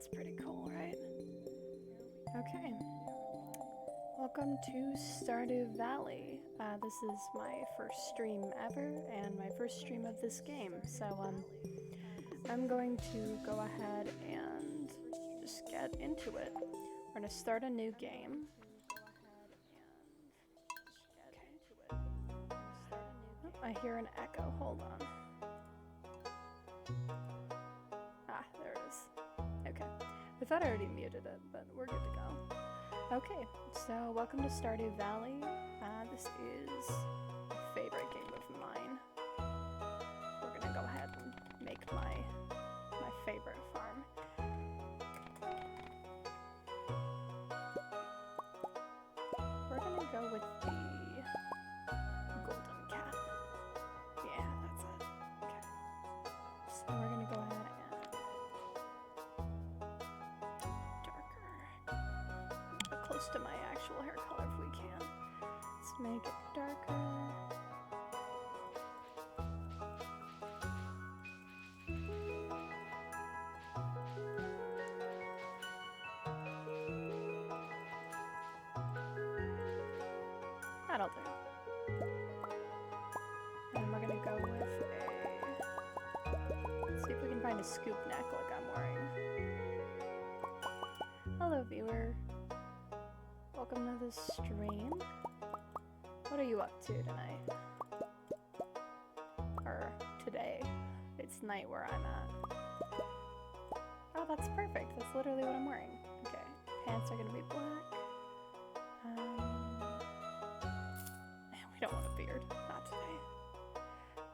That's pretty cool, right? Okay. Welcome to Stardew Valley. This is my first stream ever and my first stream of this game. So I'm going to go ahead and just get into it. We're going to start a new game. Oh, I hear an echo. Hold on. Ah, there it is. Okay. I thought I already muted it, but we're good to go. Okay, so welcome to Stardew Valley. This is a favorite game of mine. We're gonna go ahead and make my favorite farm. We're gonna go with the golden cat. Yeah, that's it. Okay. So we're gonna go ahead and close to my actual hair color if we can. Let's make it darker. That'll do. And we're gonna go with let's see if we can find a scoop neck like I'm wearing. Hello, viewer. Welcome to the stream. What are you up to tonight? Or today? It's night where I'm at. Oh, that's perfect. That's literally what I'm wearing. Okay. Pants are gonna be black. We don't want a beard. Not today.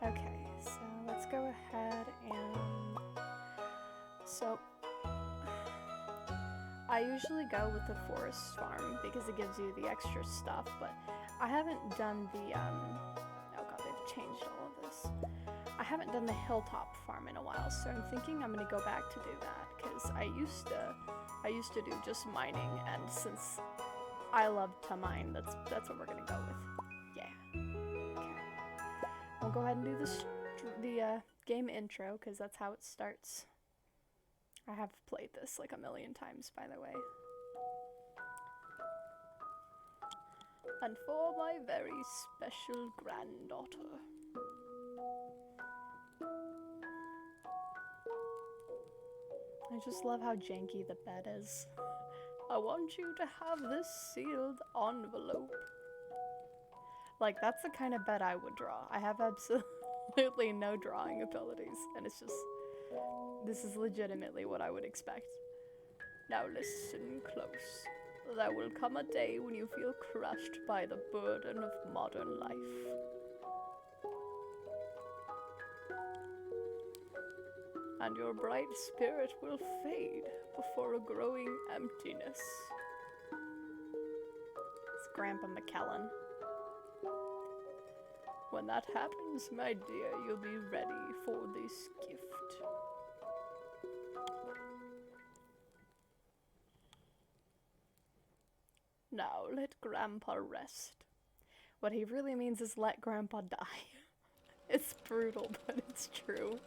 Okay, so let's go ahead and... So... I usually go with the forest farm because it gives you the extra stuff, but I haven't done the, oh god, they've changed all of this. I haven't done the hilltop farm in a while, so I'm thinking I'm gonna go back to do that, because I used to do just mining, and since I love to mine, that's what we're gonna go with. Yeah. Okay. We'll go ahead and do the game intro, because that's how it starts. I have played this like a million times, by the way. And for my very special granddaughter. I just love how janky the bed is. I want you to have this sealed envelope. Like, that's the kind of bed I would draw. I have absolutely no drawing abilities, and it's just... This is legitimately what I would expect. Now listen close. There will come a day when you feel crushed by the burden of modern life. And your bright spirit will fade before a growing emptiness. It's Grandpa McKellen. When that happens, my dear, you'll be ready for this gift. Now let Grandpa rest. What he really means is let Grandpa die. It's brutal, but it's true.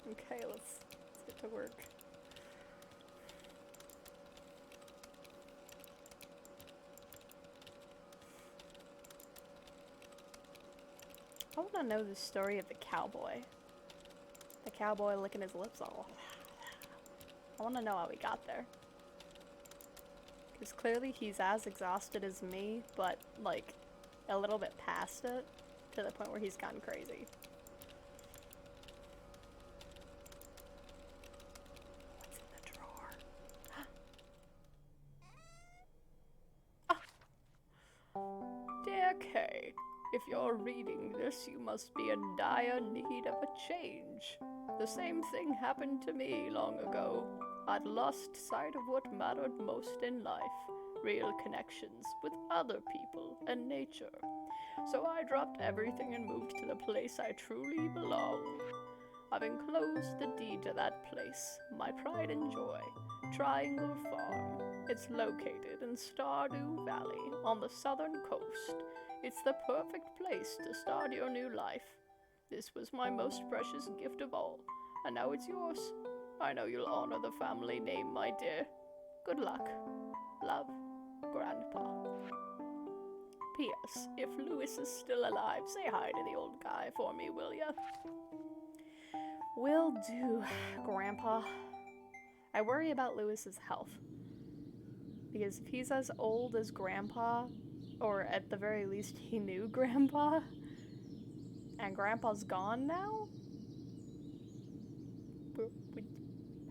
Okay, let's get to work. I want to know the story of the cowboy. The cowboy licking his lips all. I want to know how he got there. Because clearly he's as exhausted as me, but, like, a little bit past it, to the point where he's gone crazy. What's in the drawer? Ah. Dear Kay, if you're reading this, you must be in dire need of a change. The same thing happened to me long ago. I'd lost sight of what mattered most in life, real connections with other people and nature. So I dropped everything and moved to the place I truly belong. I've enclosed the deed to that place, my pride and joy, Triangle Farm. It's located in Stardew Valley on the southern coast. It's the perfect place to start your new life. This was my most precious gift of all, and now it's yours. I know you'll honor the family name, my dear. Good luck. Love, Grandpa. P.S. If Lewis is still alive, say hi to the old guy for me, will ya? Will do, Grandpa. I worry about Lewis's health. Because if he's as old as Grandpa, or at the very least he knew Grandpa, and Grandpa's gone now?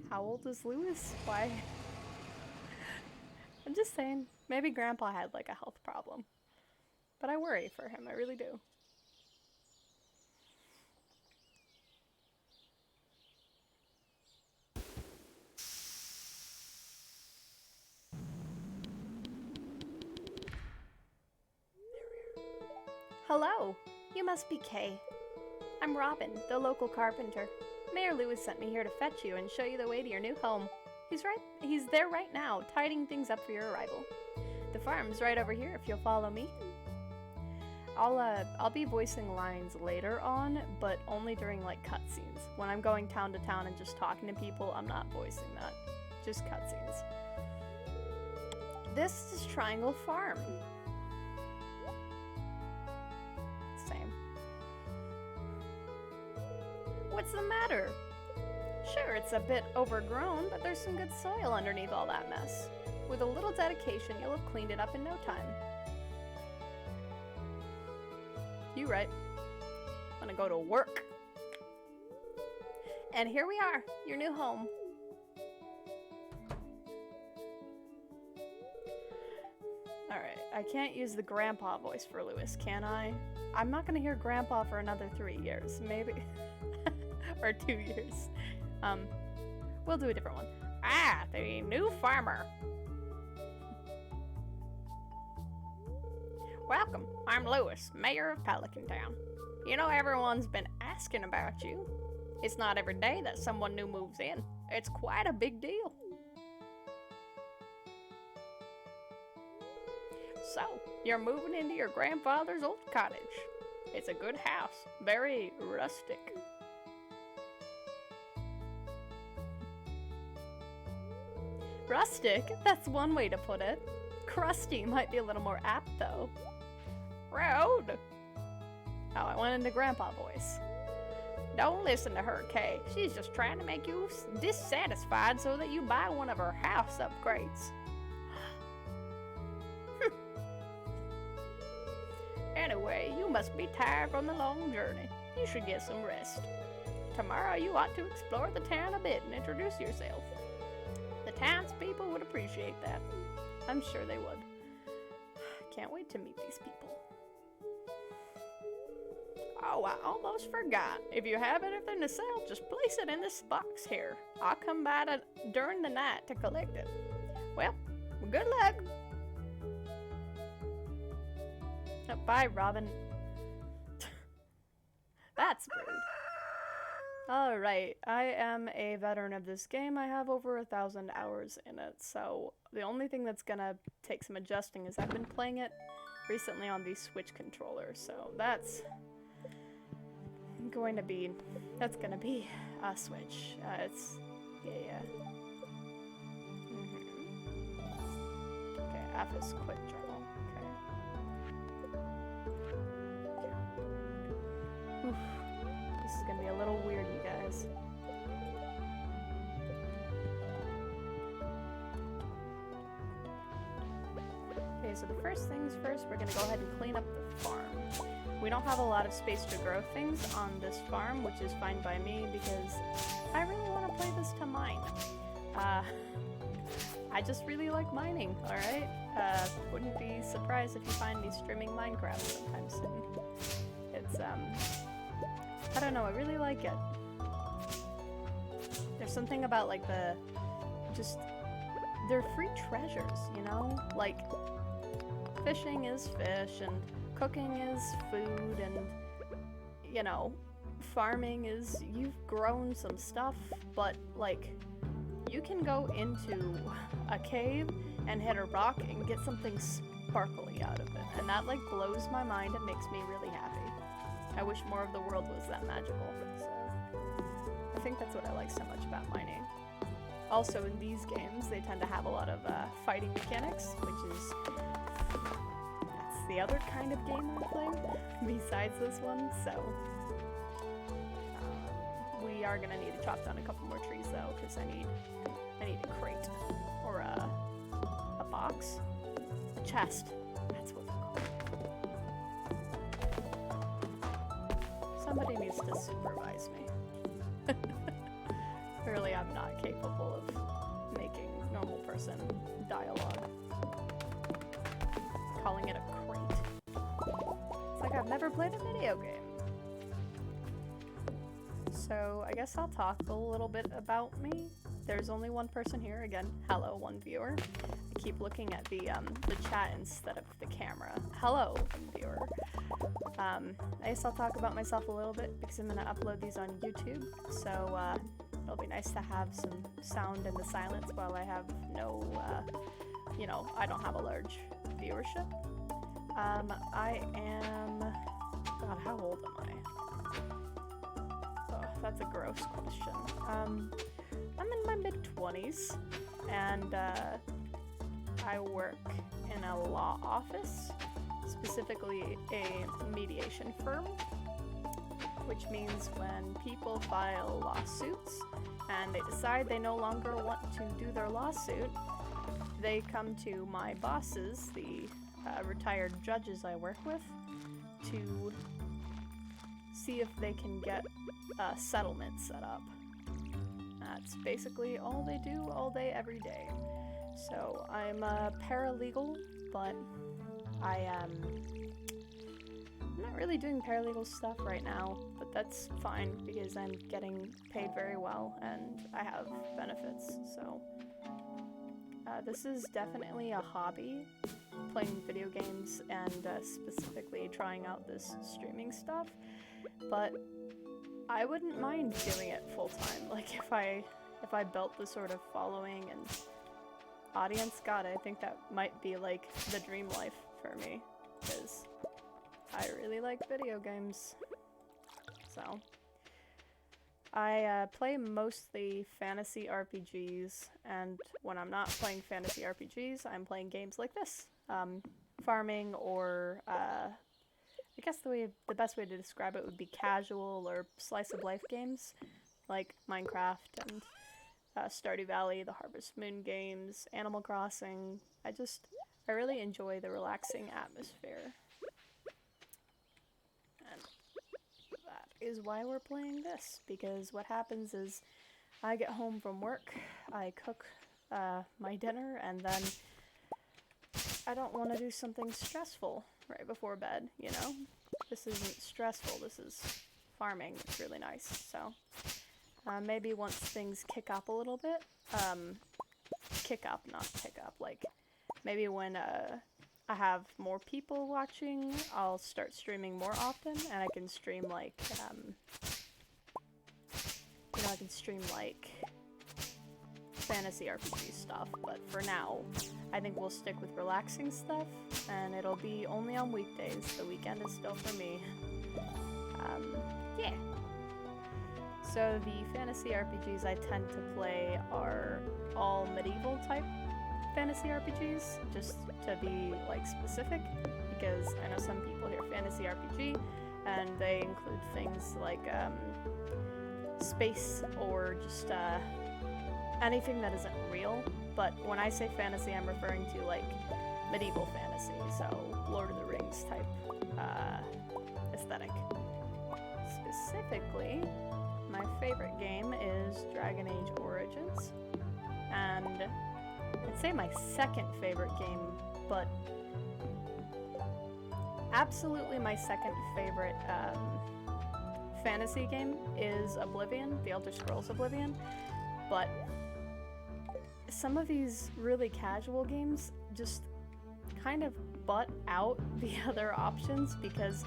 How old is Lewis? Why? I'm just saying, maybe Grandpa had like a health problem. But I worry for him, I really do. Hello, you must be Kay. I'm Robin, the local carpenter. Mayor Lewis sent me here to fetch you and show you the way to your new home. He's there right now, tidying things up for your arrival. The farm's right over here if you'll follow me. I'll be voicing lines later on, but only during like cutscenes. When I'm going town to town and just talking to people, I'm not voicing that. Just cutscenes. This is Triangle Farm. Same. What's the matter? Sure, it's a bit overgrown, but there's some good soil underneath all that mess. With a little dedication, you'll have cleaned it up in no time. You right. I'm gonna go to work. And here we are, your new home. Alright, I can't use the grandpa voice for Lewis, can I? I'm not gonna hear grandpa for another 3 years, maybe. Or 2 years. We'll do a different one. Ah, the new farmer. Welcome, I'm Lewis, mayor of Pelican Town. You know everyone's been asking about you. It's not every day that someone new moves in. It's quite a big deal. So, you're moving into your grandfather's old cottage. It's a good house, very rustic. Rustic? That's one way to put it. Crusty might be a little more apt, though. Rude! Oh, I went into grandpa voice. Don't listen to her, Kay. She's just trying to make you dissatisfied so that you buy one of her house upgrades. Anyway, you must be tired from the long journey. You should get some rest. Tomorrow you ought to explore the town a bit and introduce yourself. The townspeople would appreciate that. I'm sure they would. Can't wait to meet these people. Oh, I almost forgot. If you have anything to sell, just place it in this box here. I'll come by during the night to collect it. Well, good luck. Oh, bye, Robin. That's rude. Alright, I am a veteran of this game. I have over 1,000 hours in it, so the only thing that's gonna take some adjusting is I've been playing it recently on the Switch controller, so that's gonna be a Switch. Yeah. Okay, F is quick journal. Okay. Oof. This is gonna be a little weird, you guys. Okay, so the first things first, we're gonna go ahead and clean up the farm. We don't have a lot of space to grow things on this farm, which is fine by me because I really want to play this to mine. I just really like mining, alright? Wouldn't be surprised if you find me streaming Minecraft sometime soon. It's, I don't know, I really like it. There's something about, like, they're free treasures, you know? Like, fishing is fish, and cooking is food, and, you know, farming is, you've grown some stuff, but, like, you can go into a cave and hit a rock and get something sparkly out of it, and that, like, blows my mind and makes me really happy. I wish more of the world was that magical, so I think that's what I like so much about mining. Also, in these games, they tend to have a lot of fighting mechanics, which is that's the other kind of game I play besides this one. So we are gonna need to chop down a couple more trees though, because I need a crate or a box, a chest. That's what they're called. Somebody needs to supervise me. Clearly, I'm not capable of making normal person dialogue. Calling it a crate. It's like I've never played a video game. So I guess I'll talk a little bit about me. There's only one person here. Again, hello, one viewer. I keep looking at the chat instead of the camera. Hello, one viewer. I guess I'll talk about myself a little bit because I'm gonna upload these on YouTube. So it'll be nice to have some sound in the silence while I have no, you know, I don't have a large viewership. I am, God, how old am I? Oh, that's a gross question. I'm in my mid-20s, and I work in a law office, specifically a mediation firm, which means when people file lawsuits and they decide they no longer want to do their lawsuit, they come to my bosses, the retired judges I work with, to see if they can get a settlement set up. That's basically all they do all day, every day. So I'm a paralegal, but I am not really doing paralegal stuff right now, but that's fine because I'm getting paid very well and I have benefits, so this is definitely a hobby, playing video games and specifically trying out this streaming stuff, but I wouldn't mind doing it full-time. Like if I built the sort of following and audience, God, I think that might be like the dream life for me, because I really like video games. So I play mostly fantasy RPGs, and when I'm not playing fantasy RPGs, I'm playing games like this, farming, or I guess the best way to describe it would be casual or slice of life games, like Minecraft and Stardew Valley, the Harvest Moon games, Animal Crossing. I really enjoy the relaxing atmosphere. And that is why we're playing this, because what happens is I get home from work, I cook my dinner, and then I don't want to do something stressful right before bed, you know? This isn't stressful, this is farming. It's really nice. So maybe once things kick up a little bit, kick up, not pick up, like maybe when I have more people watching, I'll start streaming more often, and I can stream like, you know, I can stream like fantasy RPG stuff, but for now, I think we'll stick with relaxing stuff, and it'll be only on weekdays. The weekend is still for me. Yeah. So the fantasy RPGs I tend to play are all medieval type fantasy RPGs, just to be like specific, because I know some people hear fantasy RPG and they include things like space or just anything that isn't real. But when I say fantasy, I'm referring to like medieval fantasy, so Lord of the Rings type aesthetic. Specifically, my favorite game is Dragon Age Origins, and I'd say my second favorite game, but absolutely my second favorite fantasy game is Oblivion, The Elder Scrolls Oblivion, but some of these really casual games just kind of butt out the other options because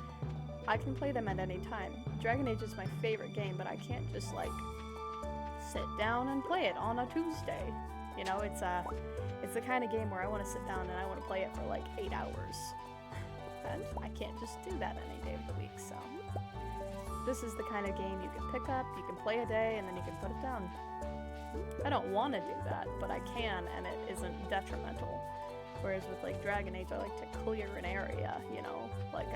I can play them at any time. Dragon Age is my favorite game, but I can't just like sit down and play it on a Tuesday. You know, it's the kind of game where I want to sit down and I want to play it for like 8 hours. And I can't just do that any day of the week, so this is the kind of game you can pick up, you can play a day, and then you can put it down. I don't want to do that, but I can, and it isn't detrimental. Whereas with like Dragon Age, I like to clear an area, you know, like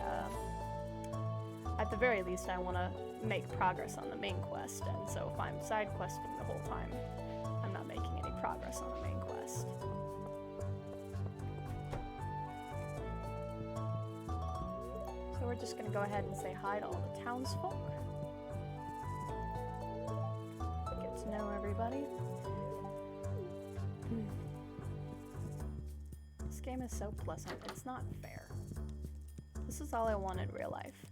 at the very least I want to make progress on the main quest, and so if I'm side questing the whole time, I'm not making any progress on the main quest. So we're just gonna go ahead and say hi to all the townsfolk. Get to know everybody. This game is so pleasant, it's not fair. This is all I want in real life.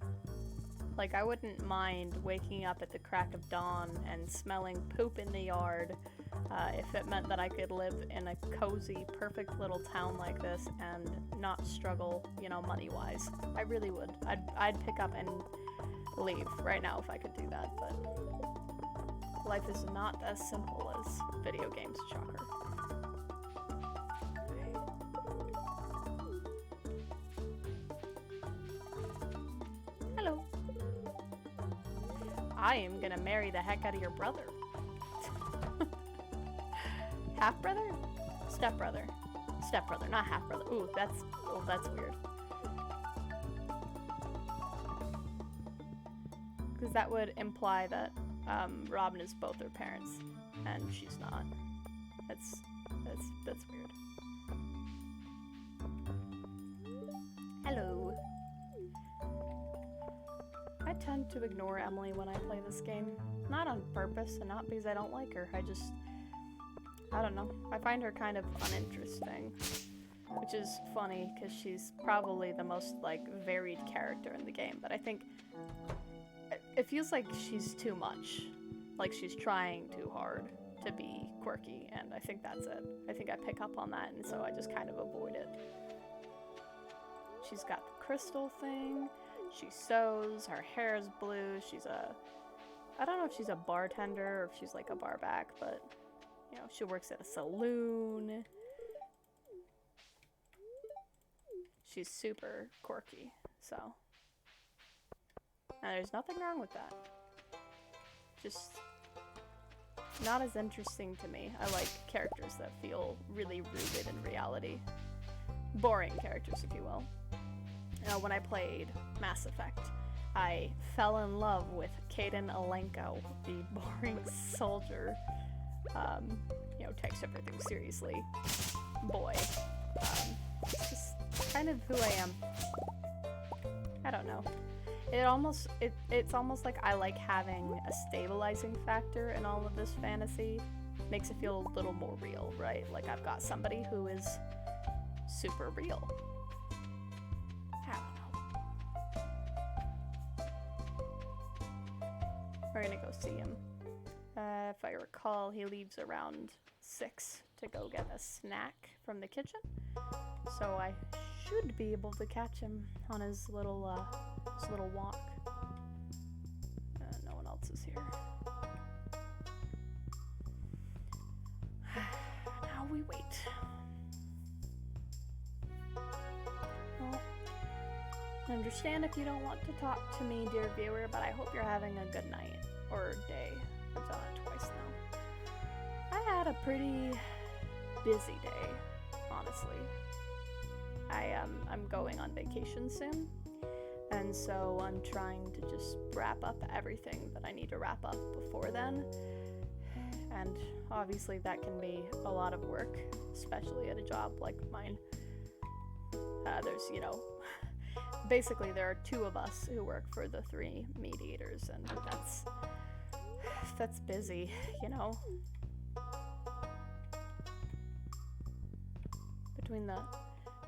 Like, I wouldn't mind waking up at the crack of dawn and smelling poop in the yard if it meant that I could live in a cozy, perfect little town like this and not struggle, you know, money-wise. I really would. I'd pick up and leave right now if I could do that, but life is not as simple as video games, shocker. Hello. I am gonna marry the heck out of your brother. Half-brother? Step-brother. Step-brother, not half-brother. Ooh, that's weird. Because that would imply that Robin is both her parents, and she's not. That's weird. Hello. I tend to ignore Emily when I play this game. Not on purpose, and not because I don't like her. I don't know. I find her kind of uninteresting. Which is funny, because she's probably the most, like, varied character in the game. But I think it feels like she's too much. Like she's trying too hard to be quirky, and I think that's it. I think I pick up on that, and so I just kind of avoid it. She's got the crystal thing. She sews. Her hair is blue. I don't know if she's a bartender or if she's like a bar back, but you know, she works at a saloon. She's super quirky, so. And there's nothing wrong with that. Just not as interesting to me. I like characters that feel really rooted in reality. Boring characters, if you will. You know, when I played Mass Effect, I fell in love with Kaidan Alenko, the boring soldier, you know, takes everything seriously boy. It's just kind of who I am. I don't know. It's almost like I like having a stabilizing factor in all of this fantasy. Makes it feel a little more real, right? Like I've got somebody who is super real. I don't know. We're gonna go see him. If I recall, he leaves around 6 to go get a snack from the kitchen. So I should be able to catch him on his little walk. No one else is here. Now we wait. Well, I understand if you don't want to talk to me, dear viewer, but I hope you're having a good night or day. I've done it twice now. I had a pretty busy day, honestly. I'm going on vacation soon, and so I'm trying to just wrap up everything that I need to wrap up before then. And obviously that can be a lot of work, especially at a job like mine. There's, you know, basically there are 2 of us who work for the 3 mediators, and that's busy, you know. Between the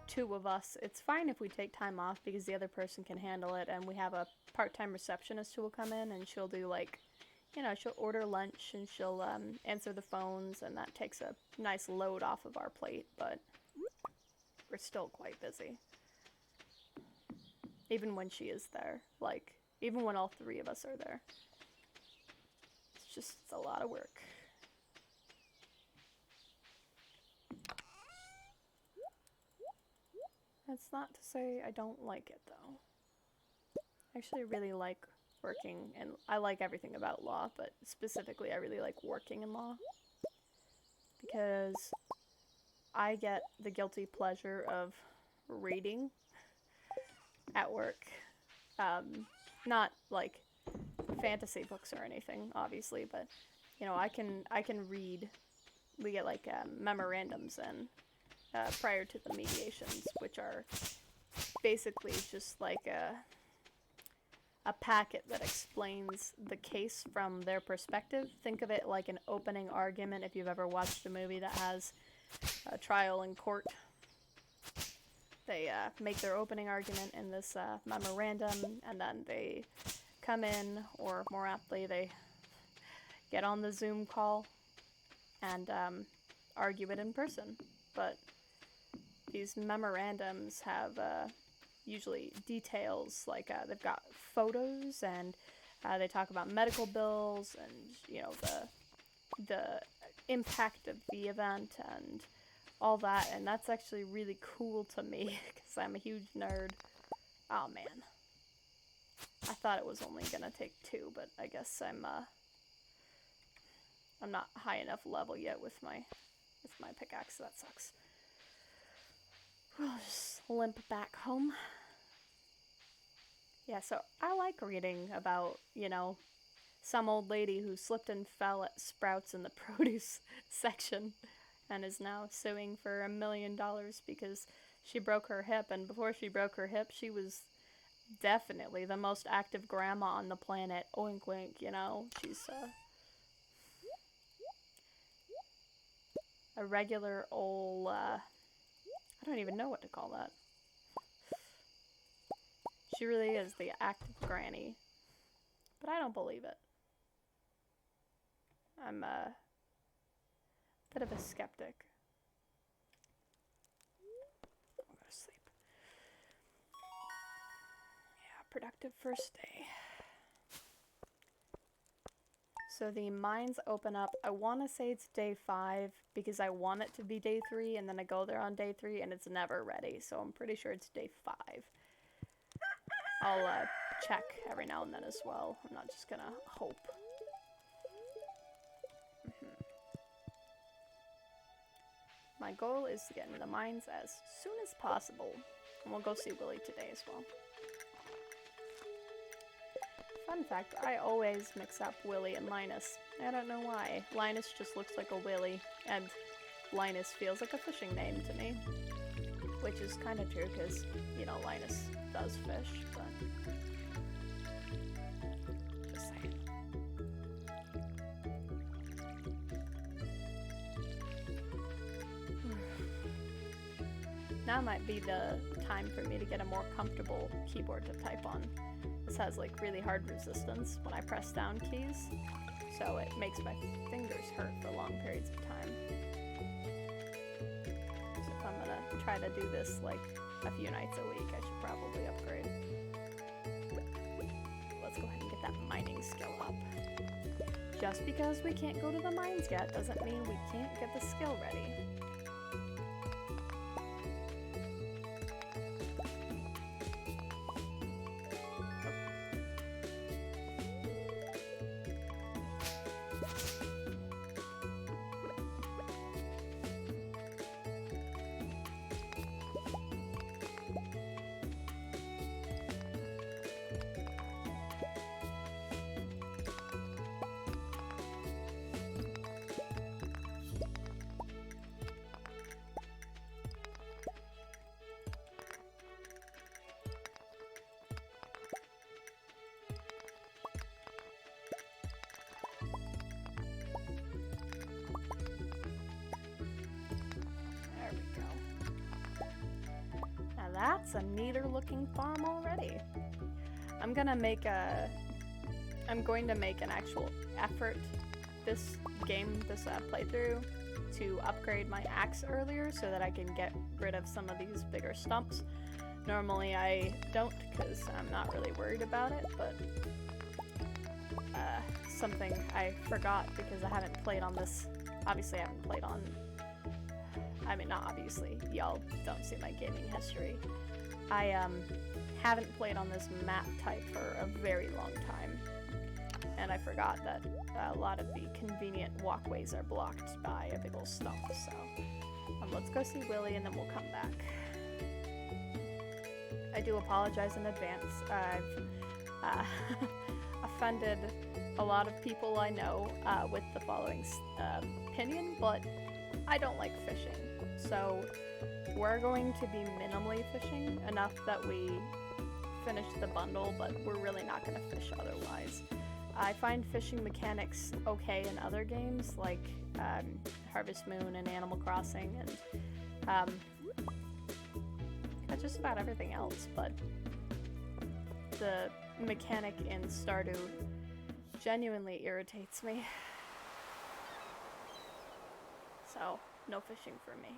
2 of us, it's fine if we take time off because the other person can handle it, and we have a part-time receptionist who will come in and she'll do, like, you know, she'll order lunch and she'll answer the phones, and that takes a nice load off of our plate, but we're still quite busy. Even when she is there, like, even when all 3 of us are there. It's a lot of work. That's not to say I don't like it, though. I actually really like working, and I like everything about law, but specifically I really like working in law. because I get the guilty pleasure of reading at work. Not like fantasy books or anything, obviously, but you know, I can read. We get like memorandums in prior to the mediations, which are basically just like a packet that explains the case from their perspective. Think of it like an opening argument if you've ever watched a movie that has a trial in court. They make their opening argument in this memorandum, and then they come in, or more aptly, they get on the Zoom call and argue it in person. But these memorandums have usually details, like they've got photos, and they talk about medical bills, and you know, the impact of the event and all that, and that's actually really cool to me because I'm a huge nerd. Oh man, I thought it was only gonna take 2, but I guess I'm not high enough level yet with my pickaxe, so that sucks. I'll just limp back home. Yeah, so I like reading about, you know, some old lady who slipped and fell at Sprouts in the produce section and is now suing for $1 million because she broke her hip, and before she broke her hip, she was definitely the most active grandma on the planet. Oink wink, you know, she's a regular old, I don't even know what to call that. She really is the active granny, but I don't believe it. I'm a bit of a skeptic. I'll go to sleep. Yeah, productive first day. So the mines open up, I want to say it's day 5, because I want it to be day 3, and then I go there on day 3, and it's never ready, so I'm pretty sure it's day 5. I'll check every now and then as well. I'm not just gonna hope. My goal is to get into the mines as soon as possible, and we'll go see Willy today as well. Fun fact, I always mix up Willy and Linus. I don't know why. Linus just looks like a Willy, and Linus feels like a fishing name to me. Which is kind of true, because, you know, Linus does fish, but... just saying. Now might be the time for me to get a more comfortable keyboard to type on. This has like really hard resistance when I press down keys, so it makes my fingers hurt for long periods of time. So if I'm gonna try to do this like a few nights a week, I should probably upgrade. Let's go ahead and get that mining skill up. Just because we can't go to the mines yet doesn't mean we can't get the skill ready. That's a neater looking farm already. I'm going to make an actual effort this playthrough to upgrade my axe earlier so that I can get rid of some of these bigger stumps. Normally I don't, because I'm not really worried about it, but something I forgot because I haven't played on this. Obviously I haven't played on, I mean, not obviously, y'all don't see my gaming history. I haven't played on this map type for a very long time, and I forgot that a lot of the convenient walkways are blocked by a big old stump, so let's go see Willie and then we'll come back. I do apologize in advance. I've offended a lot of people I know with the following opinion, but I don't like fishing, so we're going to be minimally fishing, enough that we finish the bundle, but we're really not going to fish otherwise. I find fishing mechanics okay in other games, like Harvest Moon and Animal Crossing, and just about everything else, but the mechanic in Stardew genuinely irritates me. So, no fishing for me.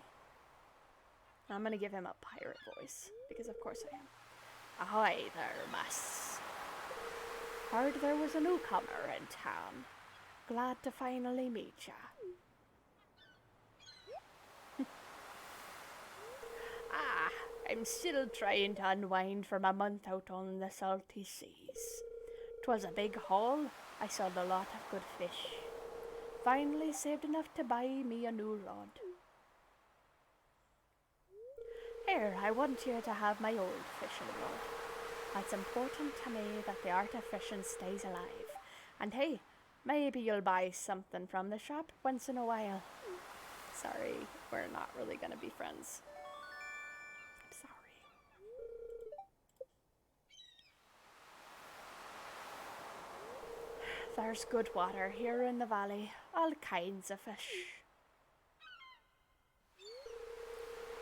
I'm gonna give him a pirate voice, because of course I am. Ahoy there, miss. Heard there was a newcomer in town. Glad to finally meet ya. I'm still trying to unwind from a month out on the salty seas. 'Twas a big haul. I sold a lot of good fish. Finally saved enough to buy me a new rod. Here, I want you to have my old fishing rod. It's important to me that the art of fishing stays alive. And hey, maybe you'll buy something from the shop once in a while. Sorry, we're not really gonna be friends. There's good water here in the valley, all kinds of fish.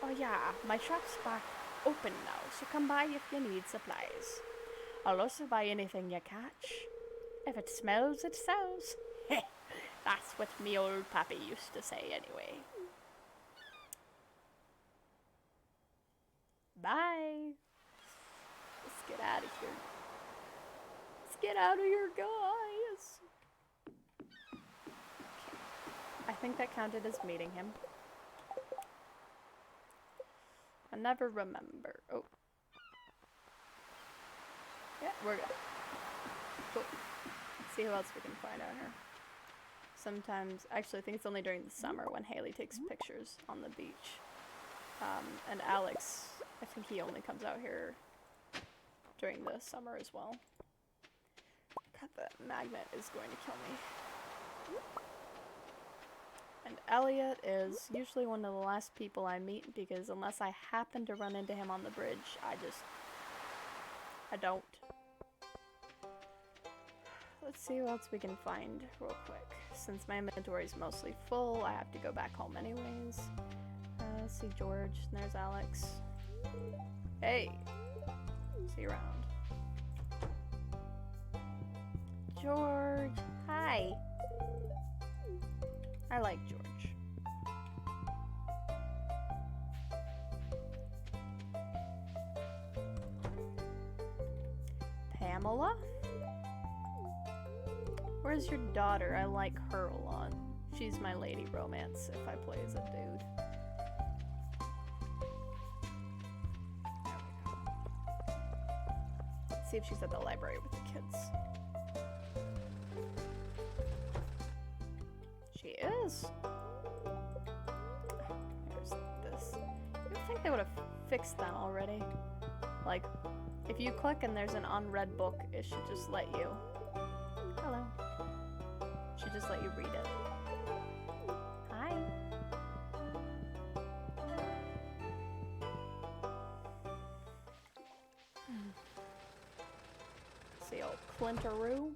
Oh yeah, my shop's back open now, so come by if you need supplies. I'll also buy anything you catch. If it smells, it sells. That's what me old pappy used to say anyway. Bye. Let's get out of here. Let's get out of here, guys. Okay. I think that counted as meeting him. I never remember. Oh. Yeah, we're good. Cool. Let's see who else we can find out here. Sometimes, actually I think it's only during the summer when Haley takes pictures on the beach. And Alex, I think he only comes out here during the summer as well. God, that magnet is going to kill me. And Elliot is usually one of the last people I meet, because unless I happen to run into him on the bridge, I don't. Let's see what else we can find real quick. Since my inventory is mostly full, I have to go back home anyways. Let's see George, and there's Alex. Hey! See you around. George! Hi! I like George. Pamela? Where's your daughter? I like her a lot. She's my lady romance if I play as a dude. There we go. Let's see if she's at the library with the kids. She is. There's this. You'd think they would have fixed that already. Like, if you click and there's an unread book, it should just let you. Hello. Should just let you read it. Hi. See old Clintaroo.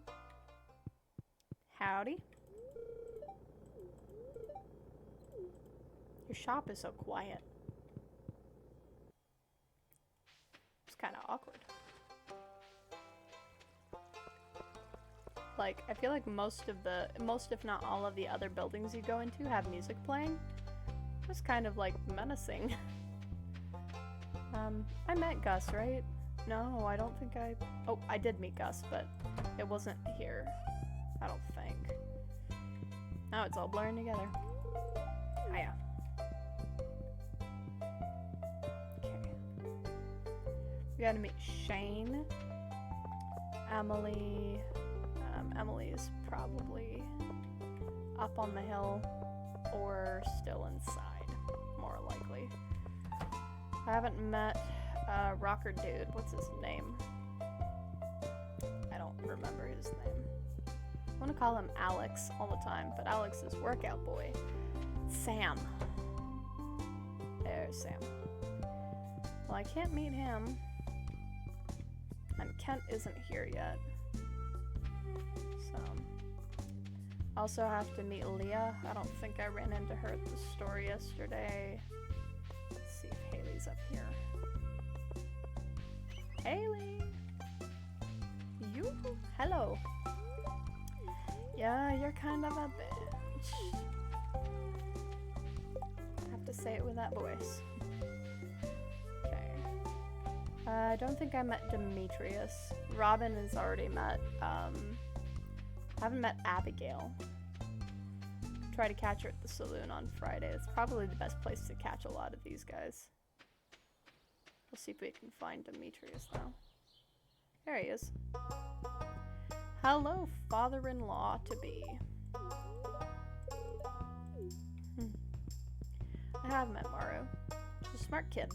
Howdy. Your shop is so quiet. It's kind of awkward. Like, I feel like most if not all of the other buildings you go into have music playing. It's kind of like menacing. I met Gus, right? No, I don't think I... Oh, I did meet Gus, but it wasn't here. I don't think. Now it's all blurring together. Oh, yeah. Okay. We gotta meet Shane, Emily, Emily is probably up on the hill or still inside, more likely. I haven't met Rocker Dude. What's his name? I don't remember his name. I want to call him Alex all the time, but Alex is Workout Boy. Sam. There's Sam. Well, I can't meet him. And Kent isn't here yet. So. Also have to meet Leah. I don't think I ran into her at the store yesterday. Let's see if Haley's up here. Haley! You? Hello. Yeah, you're kind of a bitch. I have to say it with that voice. Okay. I don't think I met Demetrius. Robin has already met. I haven't met Abigail. Try to catch her at the saloon on Friday. It's probably the best place to catch a lot of these guys. We'll see if we can find Demetrius now. There he is. Hello, father-in-law to be. I have met Maru. She's a smart kid.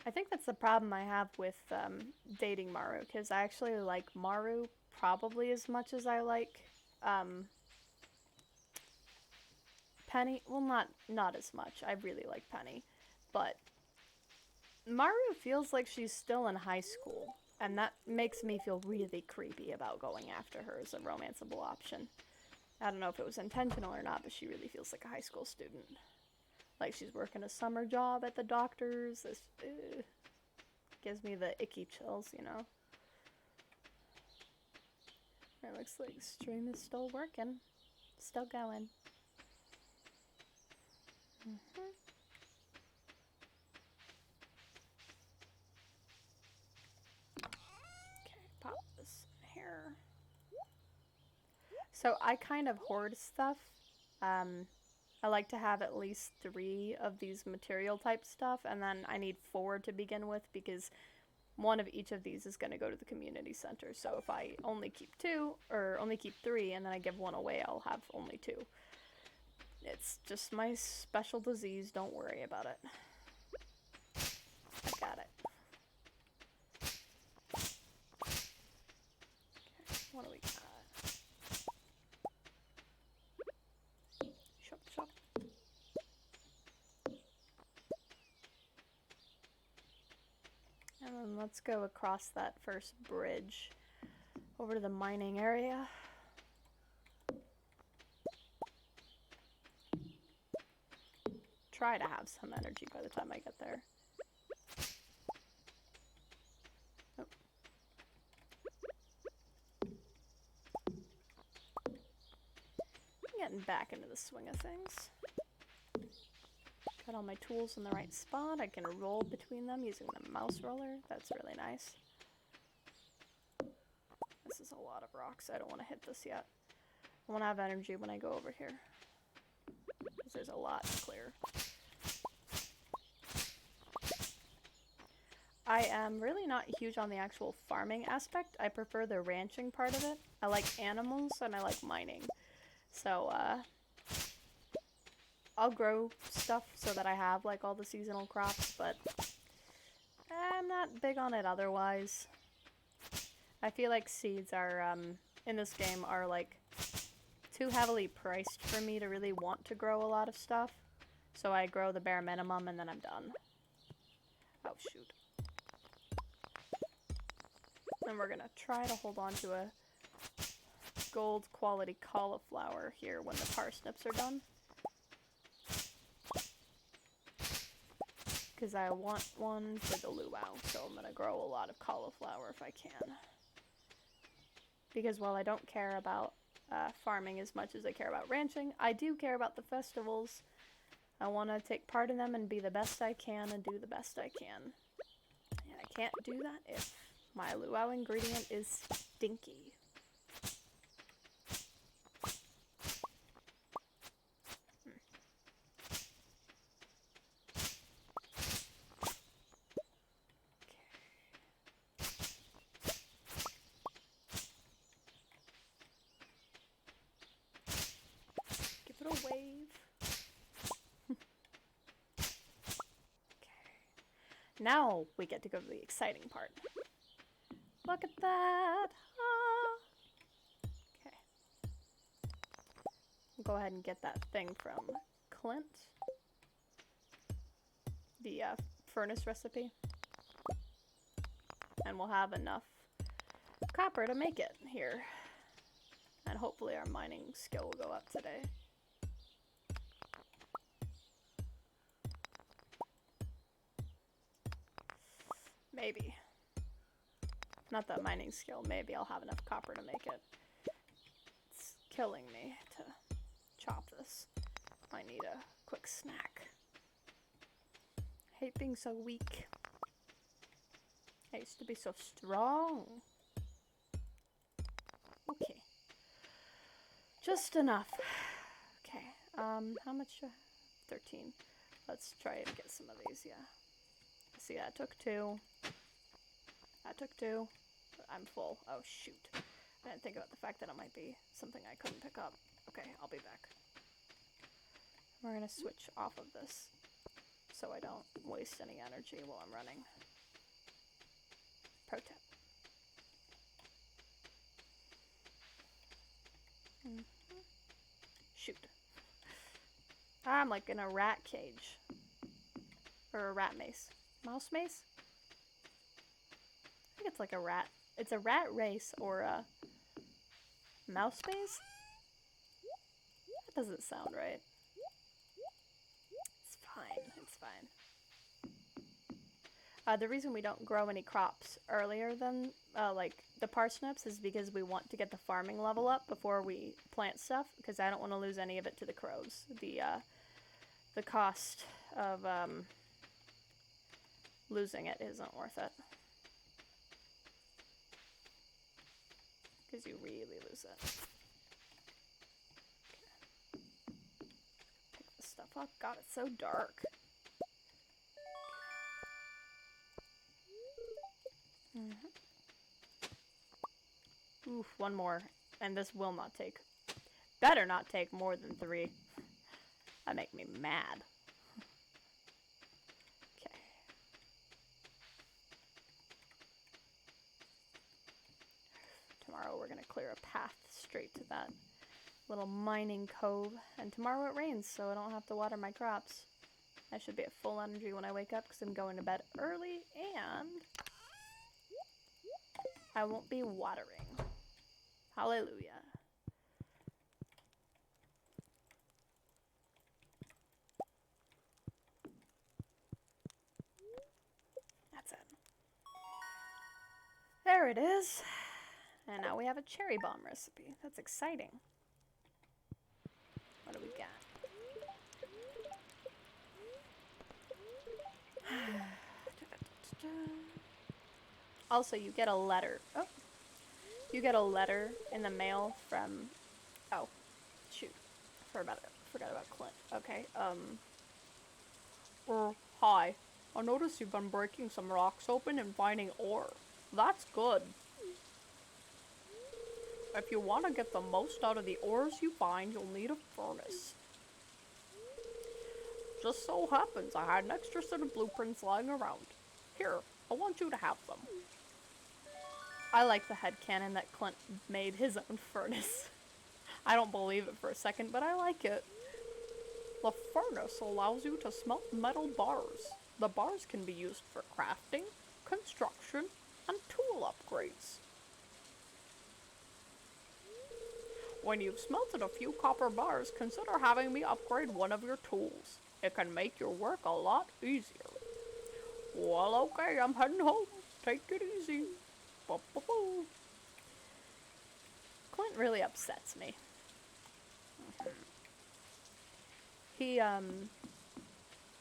I think that's the problem I have with dating Maru, because I actually like Maru probably as much as I like Penny. Well, not as much. I really like Penny. But Maru feels like she's still in high school, and that makes me feel really creepy about going after her as a romanceable option. I don't know if it was intentional or not, but she really feels like a high school student. Like she's working a summer job at the doctor's. This gives me the icky chills, you know. It looks like stream is still working. Still going. Pop this in here. So I kind of hoard stuff. I like to have at least 3 of these material type stuff, and then I need 4 to begin with because one of each of these is going to go to the community center. So if I only keep 2, or only keep 3, and then I give 1 away, I'll have only 2. It's just my special disease, don't worry about it. I got it. Okay, what do we got? Shop, shop. And then let's go across that first bridge over to the mining area. Try to have some energy by the time I get there. Oh. I'm getting back into the swing of things. Got all my tools in the right spot. I can roll between them using the mouse roller. That's really nice. This is a lot of rocks. I don't want to hit this yet. I want to have energy when I go over here, because there's a lot to clear. I am really not huge on the actual farming aspect. I prefer the ranching part of it. I like animals and I like mining. So, I'll grow stuff so that I have like all the seasonal crops, but I'm not big on it otherwise. I feel like seeds are, in this game, are like too heavily priced for me to really want to grow a lot of stuff. So I grow the bare minimum and then I'm done. Oh shoot. And we're gonna try to hold on to a gold quality cauliflower here when the parsnips are done. Because I want one for the luau, so I'm gonna grow a lot of cauliflower if I can. Because while I don't care about farming as much as I care about ranching, I do care about the festivals. I want to take part in them and be the best I can and do the best I can. And I can't do that if my luau ingredient is stinky. Now we get to go to the exciting part. Look at that! Ah. Okay. Go ahead and get that thing from Clint. The furnace recipe. And we'll have enough copper to make it here. And hopefully our mining skill will go up today. Maybe. Not the mining skill, maybe I'll have enough copper to make it. It's killing me to chop this. I need a quick snack. I hate being so weak. I used to be so strong. Okay. Just enough. Okay, how much? 13. Let's try and get some of these, yeah. See, that took 2. That took 2. I'm full. Oh, shoot. I didn't think about the fact that it might be something I couldn't pick up. Okay, I'll be back. We're gonna switch off of this so I don't waste any energy while I'm running. Pro tip. Shoot. I'm like in a rat cage. Or a rat maze. Mouse maze? I think it's like a rat. It's a rat race or a mouse maze? That doesn't sound right. It's fine. It's fine. The reason we don't grow any crops earlier than, like, the parsnips is because we want to get the farming level up before we plant stuff, because I don't want to lose any of it to the crows. The cost of, losing it isn't worth it. Because you really lose it. Okay. Pick this stuff up. God, it's so dark. Oof, one more. And this will not take. Better not take more than 3. That make me mad. Okay. Tomorrow we're gonna clear a path straight to that little mining cove. And tomorrow it rains, so I don't have to water my crops. I should be at full energy when I wake up because I'm going to bed early and I won't be watering. Hallelujah. That's it. There it is. And now we have a cherry bomb recipe. That's exciting. What do we got? Also, you get a letter. Oh. You get a letter in the mail from... Oh. Shoot. Forgot about Clint. Okay, hi. I noticed you've been breaking some rocks open and finding ore. That's good. If you want to get the most out of the ores you find, you'll need a furnace. Just so happens I had an extra set of blueprints lying around. Here, I want you to have them. I like the headcanon that Clint made his own furnace. I don't believe it for a second, but I like it. The furnace allows you to smelt metal bars. The bars can be used for crafting, construction, and tool upgrades. When you've smelted a few copper bars, consider having me upgrade one of your tools. It can make your work a lot easier. Well, okay, I'm heading home. Take it easy. Ba-ba-boo. Clint really upsets me. He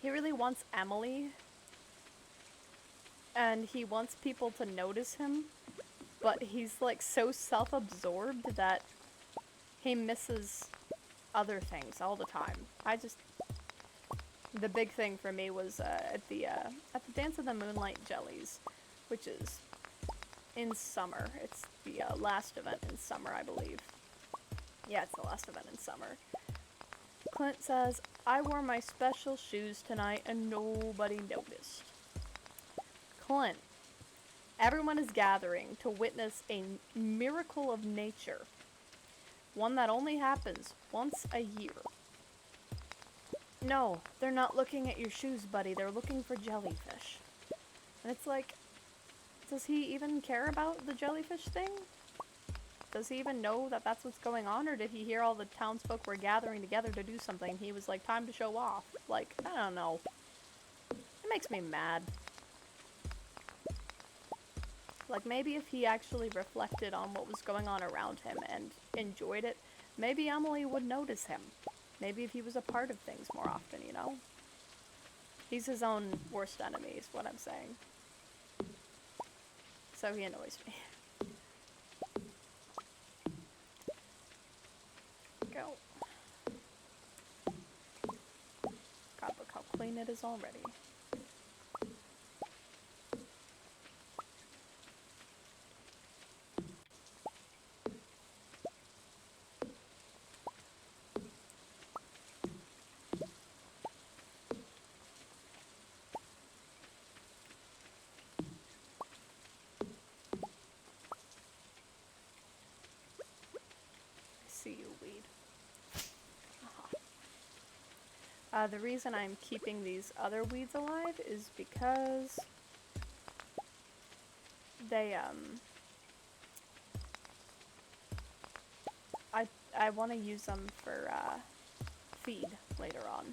really wants Emily, and he wants people to notice him, but he's like so self-absorbed that he misses other things all the time. The big thing for me was at the Dance of the Moonlight Jellies, which is in summer. It's the last event in summer, I believe. Yeah, it's the last event in summer. Clint says, I wore my special shoes tonight and nobody noticed. Clint, everyone is gathering to witness a miracle of nature. One that only happens once a year. No, they're not looking at your shoes, buddy. They're looking for jellyfish. And it's like, does he even care about the jellyfish thing? Does he even know that that's what's going on? Or did he hear all the townsfolk were gathering together to do something? He was like, time to show off. Like, I don't know. It makes me mad. Like, maybe if he actually reflected on what was going on around him and enjoyed it, maybe Emily would notice him. Maybe if he was a part of things more often, you know? He's his own worst enemy, is what I'm saying. So he annoys me. Go. God, look how clean it is already. See you, weed. The reason I'm keeping these other weeds alive is because they, I want to use them for, feed later on.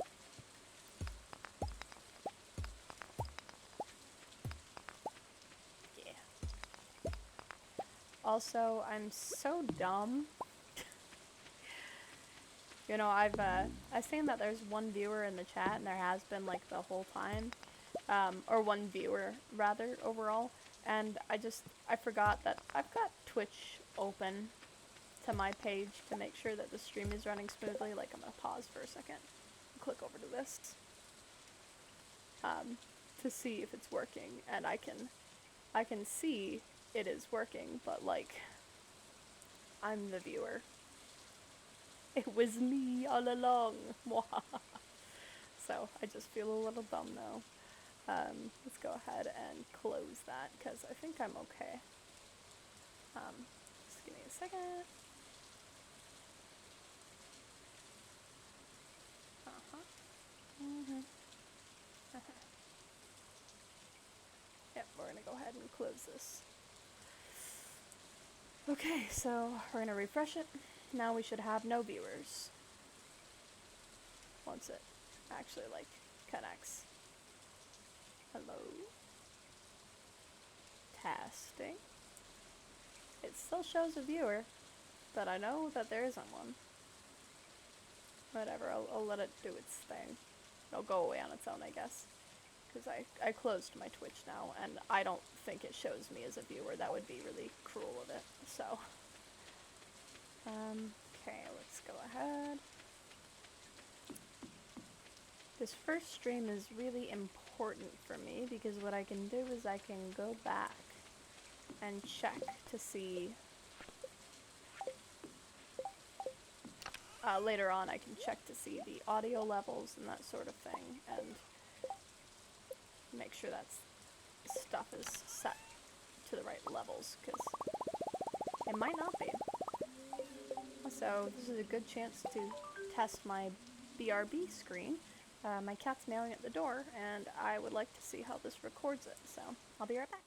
Yeah. Also, I'm so dumb. You know, I've seen that there's one viewer in the chat, and there has been, like, the whole time. Or one viewer, rather, overall. And I forgot that I've got Twitch open to my page to make sure that the stream is running smoothly. Like, I'm gonna pause for a second. Click over to this. To see if it's working. And I can see it is working, but, like, I'm the viewer. It was me all along. So, I just feel a little dumb now. Let's go ahead and close that, because I think I'm okay. Just give me a second. Yep, we're gonna go ahead and close this. Okay, so we're gonna refresh it. Now we should have no viewers. Once it actually, like, connects. Hello? Testing. It still shows a viewer, but I know that there isn't one. Whatever, I'll let it do its thing. It'll go away on its own, I guess. Because I closed my Twitch now, and I don't think it shows me as a viewer. That would be really cruel of it, so. Okay, let's go ahead. This first stream is really important for me, because what I can do is I can go back and check to see. Later on I can check to see the audio levels and that sort of thing, and make sure that stuff is set to the right levels, because it might not be. So this is a good chance to test my BRB screen. My cat's meowing at the door, and I would like to see how this records it, so I'll be right back.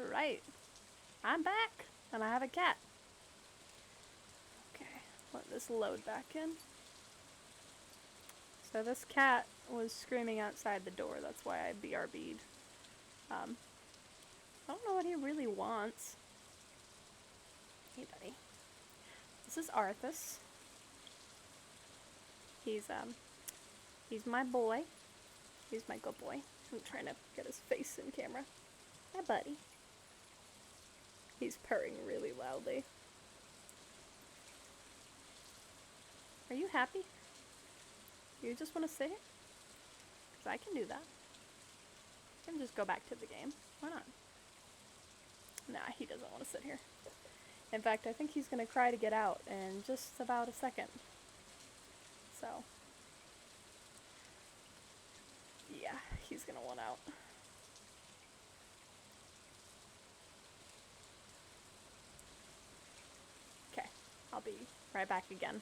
Alright. I'm back, and I have a cat. Okay, let this load back in. So this cat was screaming outside the door, that's why I BRB'd. I don't know what he really wants. Hey buddy. This is Arthas. He's my boy. He's my good boy. I'm trying to get his face in camera. Hi buddy. He's purring really loudly. Are you happy? You just want to sit here? Because I can do that. I can just go back to the game. Why not? Nah, he doesn't want to sit here. In fact, I think he's going to cry to get out in just about a second. So, yeah, he's going to want out. Okay, I'll be right back again.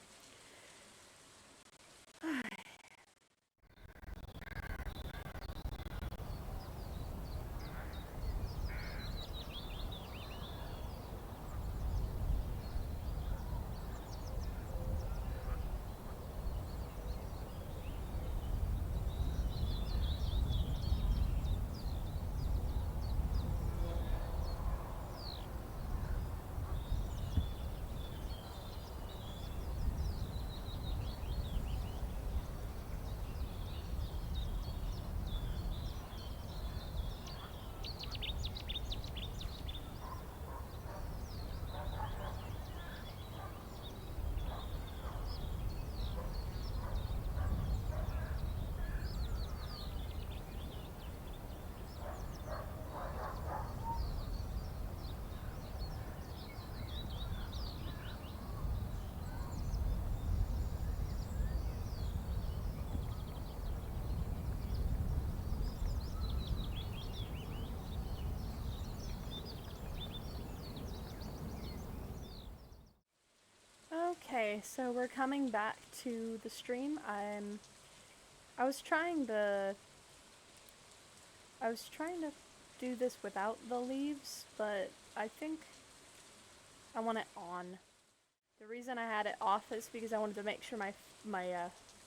Okay, so we're coming back to the stream. I was trying to do this without the leaves, but I think I want it on. The reason I had it off is because I wanted to make sure my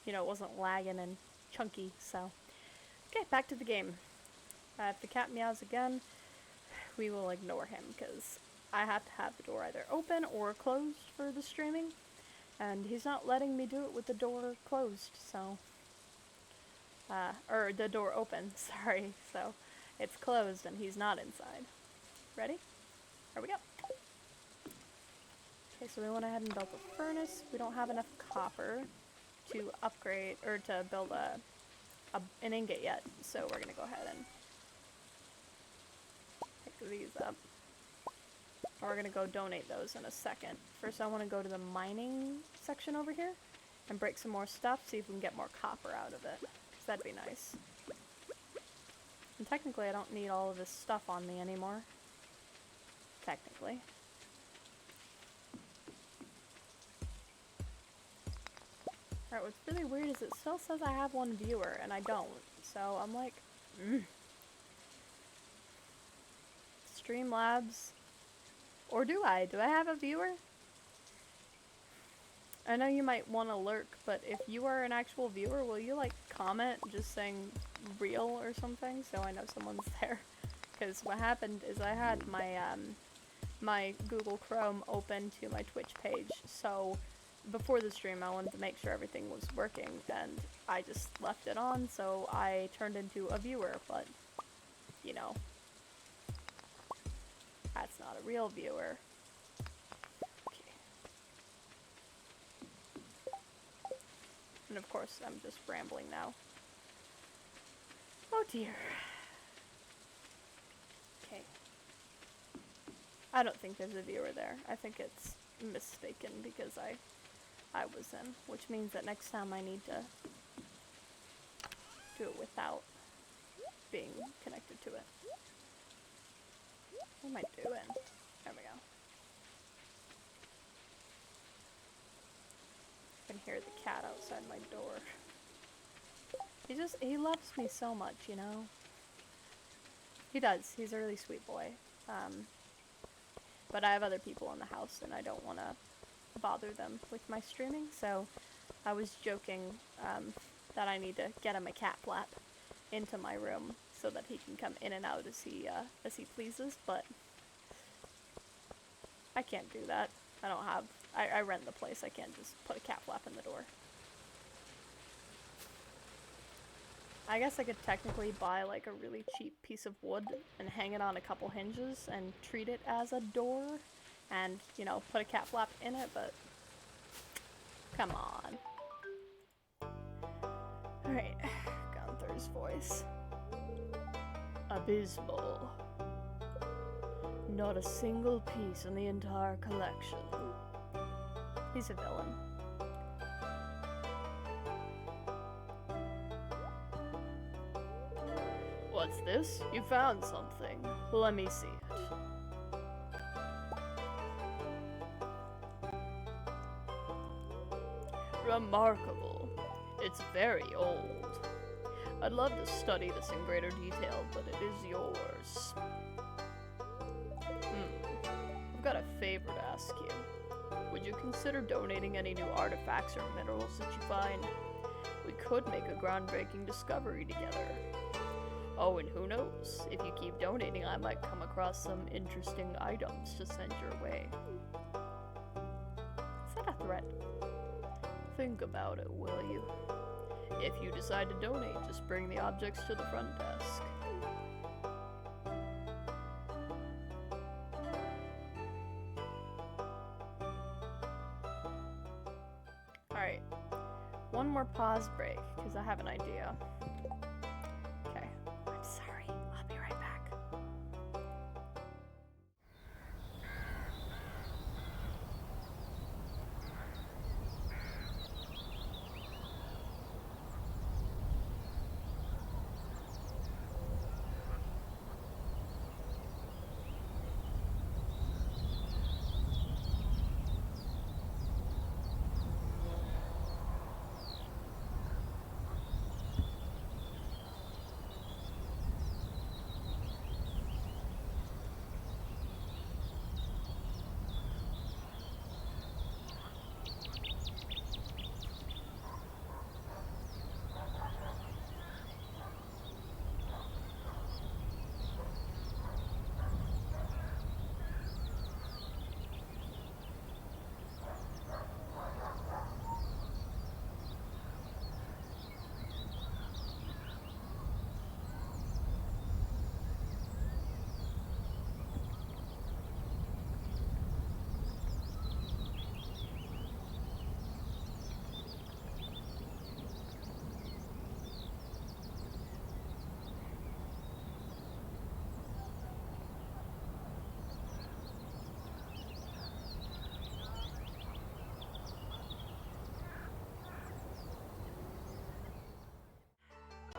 you know, it wasn't lagging and chunky, so. Okay, back to the game. If the cat meows again, we will ignore him, because I have to have the door either open or closed for the streaming, and he's not letting me do it with the door closed, so, or the door open, sorry, so it's closed and he's not inside. Ready? Here we go. Okay, so we went ahead and built a furnace. We don't have enough copper to upgrade, or to build an ingot yet, so we're gonna go ahead and pick these up. We're gonna go donate those in a second. First I want to go to the mining section over here and break some more stuff, see if we can get more copper out of it, because that'd be nice. And technically I don't need all of this stuff on me anymore. Technically. Alright, what's really weird is it still says I have one viewer, and I don't. So I'm like, Streamlabs. Or do I? Do I have a viewer? I know you might want to lurk, but if you are an actual viewer, will you, like, comment just saying real or something so I know someone's there? Because what happened is I had my, my Google Chrome open to my Twitch page, so before the stream I wanted to make sure everything was working, and I just left it on, so I turned into a viewer, but, you know, that's not a real viewer. Okay. And of course, I'm just rambling now. Oh dear. Okay. I don't think there's a viewer there. I think it's mistaken because I was in, which means that next time I need to do it without being connected to it. What am I doing? There we go. I can hear the cat outside my door. He loves me so much, you know? He does. He's a really sweet boy. But I have other people in the house, and I don't want to bother them with my streaming, so I was joking that I need to get him a cat flap into my room so that he can come in and out as he pleases, but I can't do that. I rent the place. I can't just put a cat flap in the door. I guess I could technically buy like a really cheap piece of wood and hang it on a couple hinges and treat it as a door and, you know, put a cat flap in it, but come on. Alright, Gunther's voice. Abysmal. Not a single piece in the entire collection. He's a villain. What's this? You found something. Let me see it. Remarkable. It's very old. I'd love to study this in greater detail, but it is yours. I've got a favor to ask you. Would you consider donating any new artifacts or minerals that you find? We could make a groundbreaking discovery together. Oh, and who knows? If you keep donating, I might come across some interesting items to send your way. Is that a threat? Think about it, will you? If you decide to donate, just bring the objects to the front desk. Alright. One more pause break, because I have an idea. Okay. I'm sorry. I'll be right back.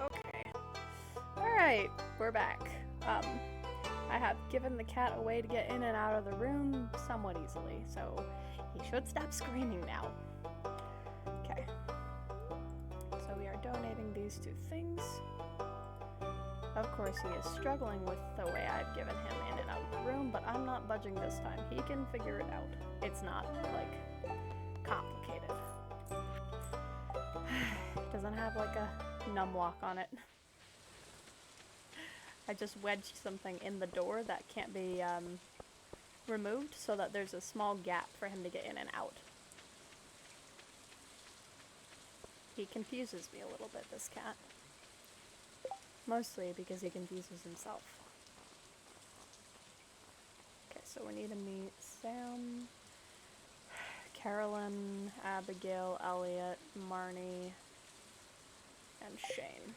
Okay. Alright, we're back. I have given the cat a way to get in and out of the room somewhat easily, so he should stop screaming now. Okay. So we are donating these two things. Of course, he is struggling with the way I've given him in and out of the room, but I'm not budging this time. He can figure it out. It's not, like, complicated. Doesn't have, like, a num lock on it. I just wedged something in the door that can't be removed so that there's a small gap for him to get in and out. He confuses me a little bit, this cat. Mostly because he confuses himself. Okay, so we need to meet Sam, Carolyn, Abigail, Elliot, Marnie, and Shane.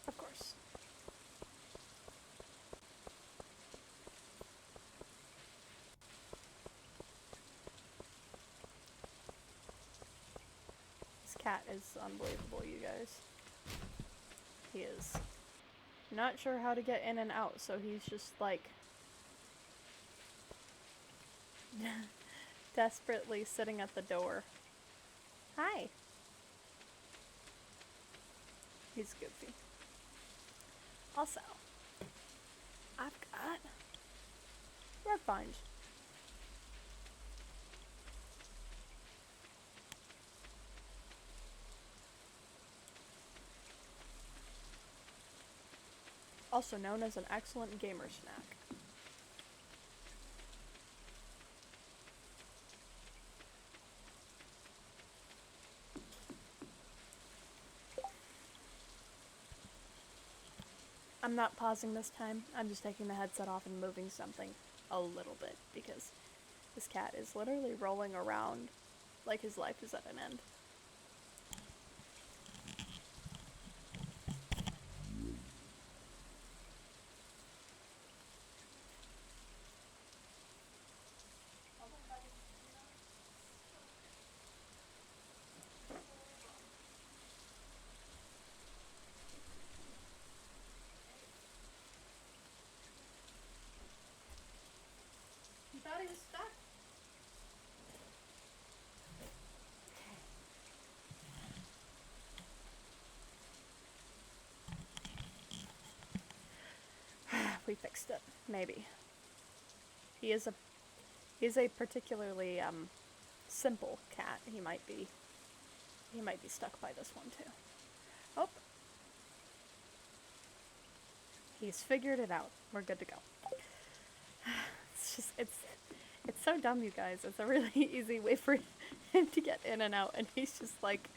Of course. This cat is unbelievable, you guys. He is. Not sure how to get in and out, so he's just like desperately sitting at the door. Hi. He's goofy. Also, I've got red vines. Also known as an excellent gamer snack. I'm not pausing this time. I'm just taking the headset off and moving something a little bit because this cat is literally rolling around like his life is at an end. You thought he was stuck? We fixed it. Maybe. He's a particularly simple cat. He might be stuck by this one too. Oh. He's figured it out. We're good to go. It's so dumb, you guys. It's a really easy way for him to get in and out, and he's just like,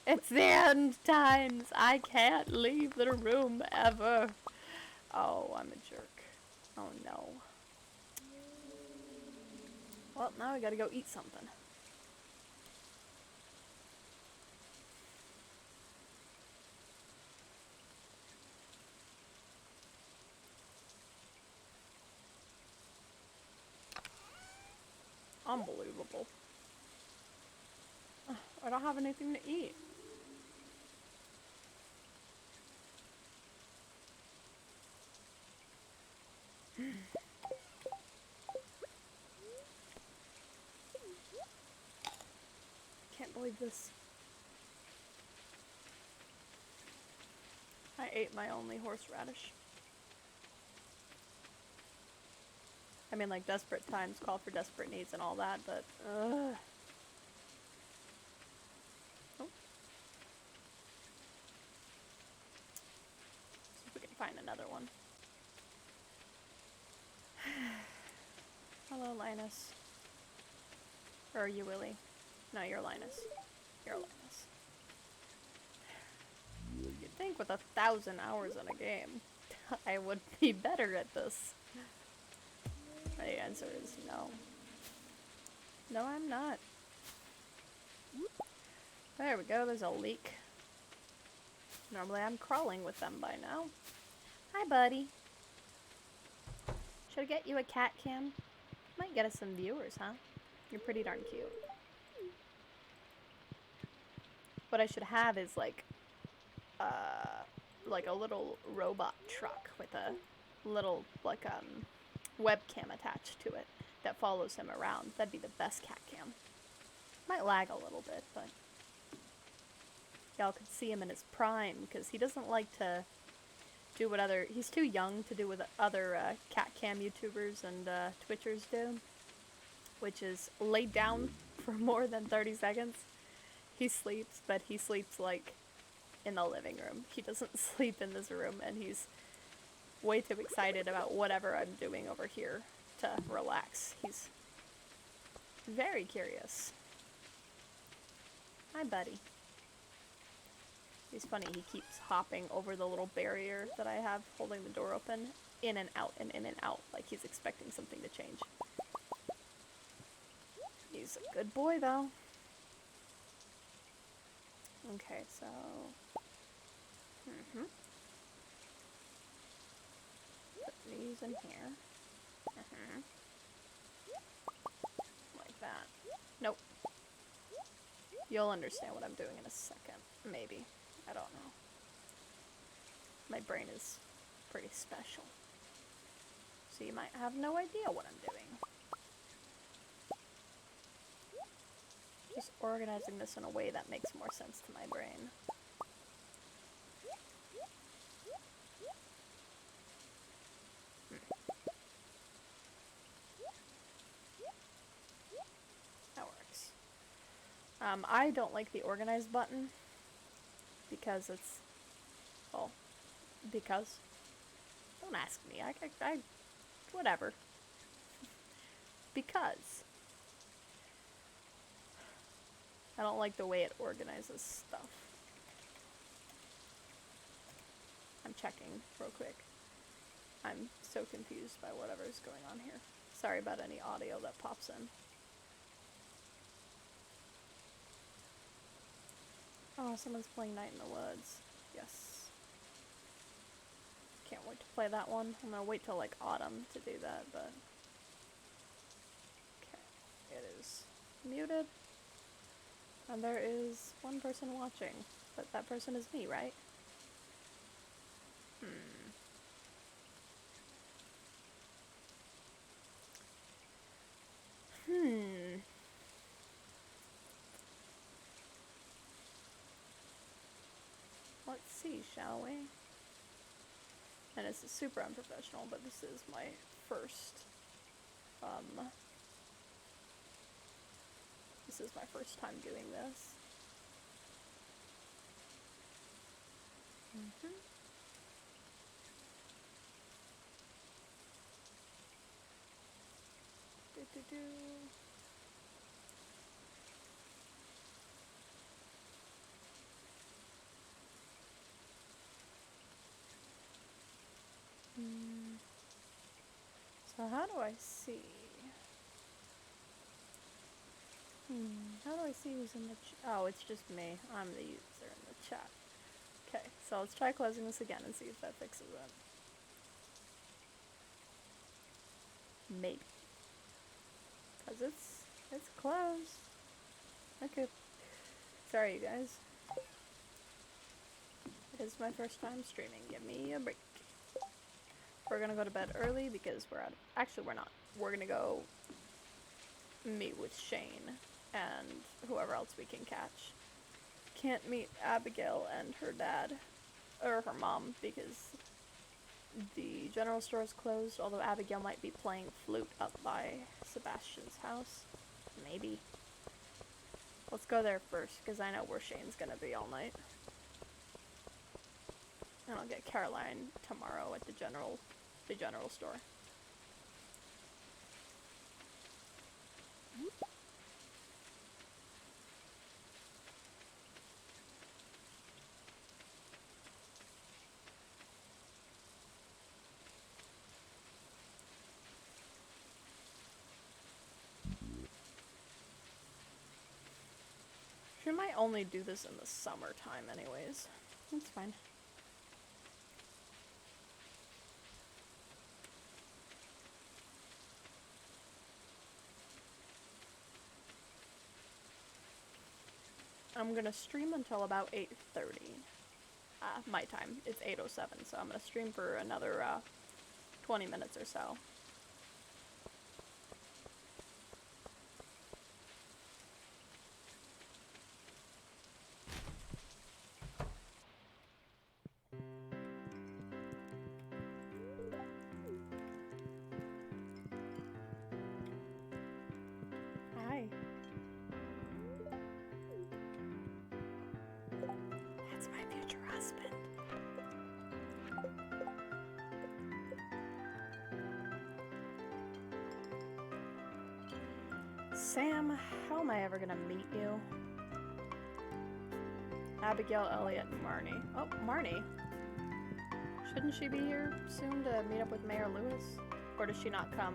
it's the end times. I can't leave the room ever. Oh, I'm a jerk. Oh no. Well, now I gotta go eat something. Unbelievable. I don't have anything to eat. Can't believe this. I ate my only horseradish. I mean, like, desperate times call for desperate needs and all that, but, ugh. Oh. See if we can find another one. Hello, Linus. Or are you Willie? No, you're Linus. You're Linus. You'd think with 1,000 hours in a game, I would be better at this. The answer is no. No, I'm not. There we go, there's a leak. Normally I'm crawling with them by now. Hi, buddy. Should I get you a cat cam? Might get us some viewers, huh? You're pretty darn cute. What I should have is like a little robot truck with a little webcam attached to it that follows him around. That'd be the best cat cam. Might lag a little bit, but y'all could see him in his prime because he doesn't like to do what he's too young to do what other cat cam YouTubers and Twitchers do, which is lay down for more than 30 seconds. He sleeps, but he sleeps like in the living room. He doesn't sleep in this room, and he's way too excited about whatever I'm doing over here to relax. He's very curious. Hi, buddy. He's funny, he keeps hopping over the little barrier that I have holding the door open, in and out and in and out, like he's expecting something to change. He's a good boy, though. Okay, so... Put these in here. Like that. Nope. You'll understand what I'm doing in a second. Maybe. I don't know. My brain is pretty special. So you might have no idea what I'm doing. Just organizing this in a way that makes more sense to my brain. I don't like the organize button because it's, well, because, don't ask me, I whatever, because I don't like the way it organizes stuff. I'm checking real quick. I'm so confused by whatever's going on here. Sorry about any audio that pops in. Oh, someone's playing Night in the Woods. Yes. Can't wait to play that one. I'm gonna wait till like autumn to do that, but... Okay, it is muted. And there is one person watching, but that person is me, right? Let's see, shall we? And it's super unprofessional, but this is my first, this is my first time doing this. So how do I see? How do I see who's in the oh, it's just me. I'm the user in the chat. Okay, so let's try closing this again and see if that fixes it. Maybe. Because it's closed. Okay. Sorry, you guys. It is my first time streaming. Give me a break. We're gonna go to bed early because we're out. Actually, we're not. We're gonna go meet with Shane and whoever else we can catch. Can't meet Abigail and her dad, or her mom, because the general store is closed, although Abigail might be playing flute up by Sebastian's house. Maybe. Let's go there first, because I know where Shane's gonna be all night. And I'll get Caroline tomorrow at the general store. She might only do this in the summertime anyways. That's fine. I'm gonna stream until about 8:30. My time. It's 8:07, so I'm gonna stream for another 20 minutes or so. Hi. That's my future husband. Sam, how am I ever gonna meet you? Abigail, Elliot, and Marnie. Oh, Marnie. Shouldn't she be here soon to meet up with Mayor Lewis? Or does she not come?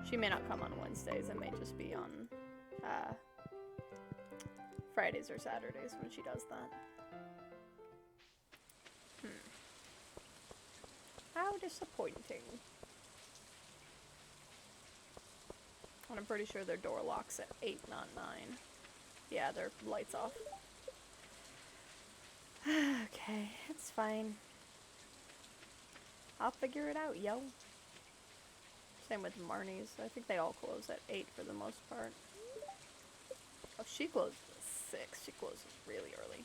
She may not come on Wednesdays. It may just be on Fridays or Saturdays when she does that. How disappointing. And I'm pretty sure their door locks at 8, not 9. Yeah, their lights off. Okay, it's fine. I'll figure it out, yo. Same with Marnie's. I think they all close at 8 for the most part. Oh, she closes at 6. She closes really early.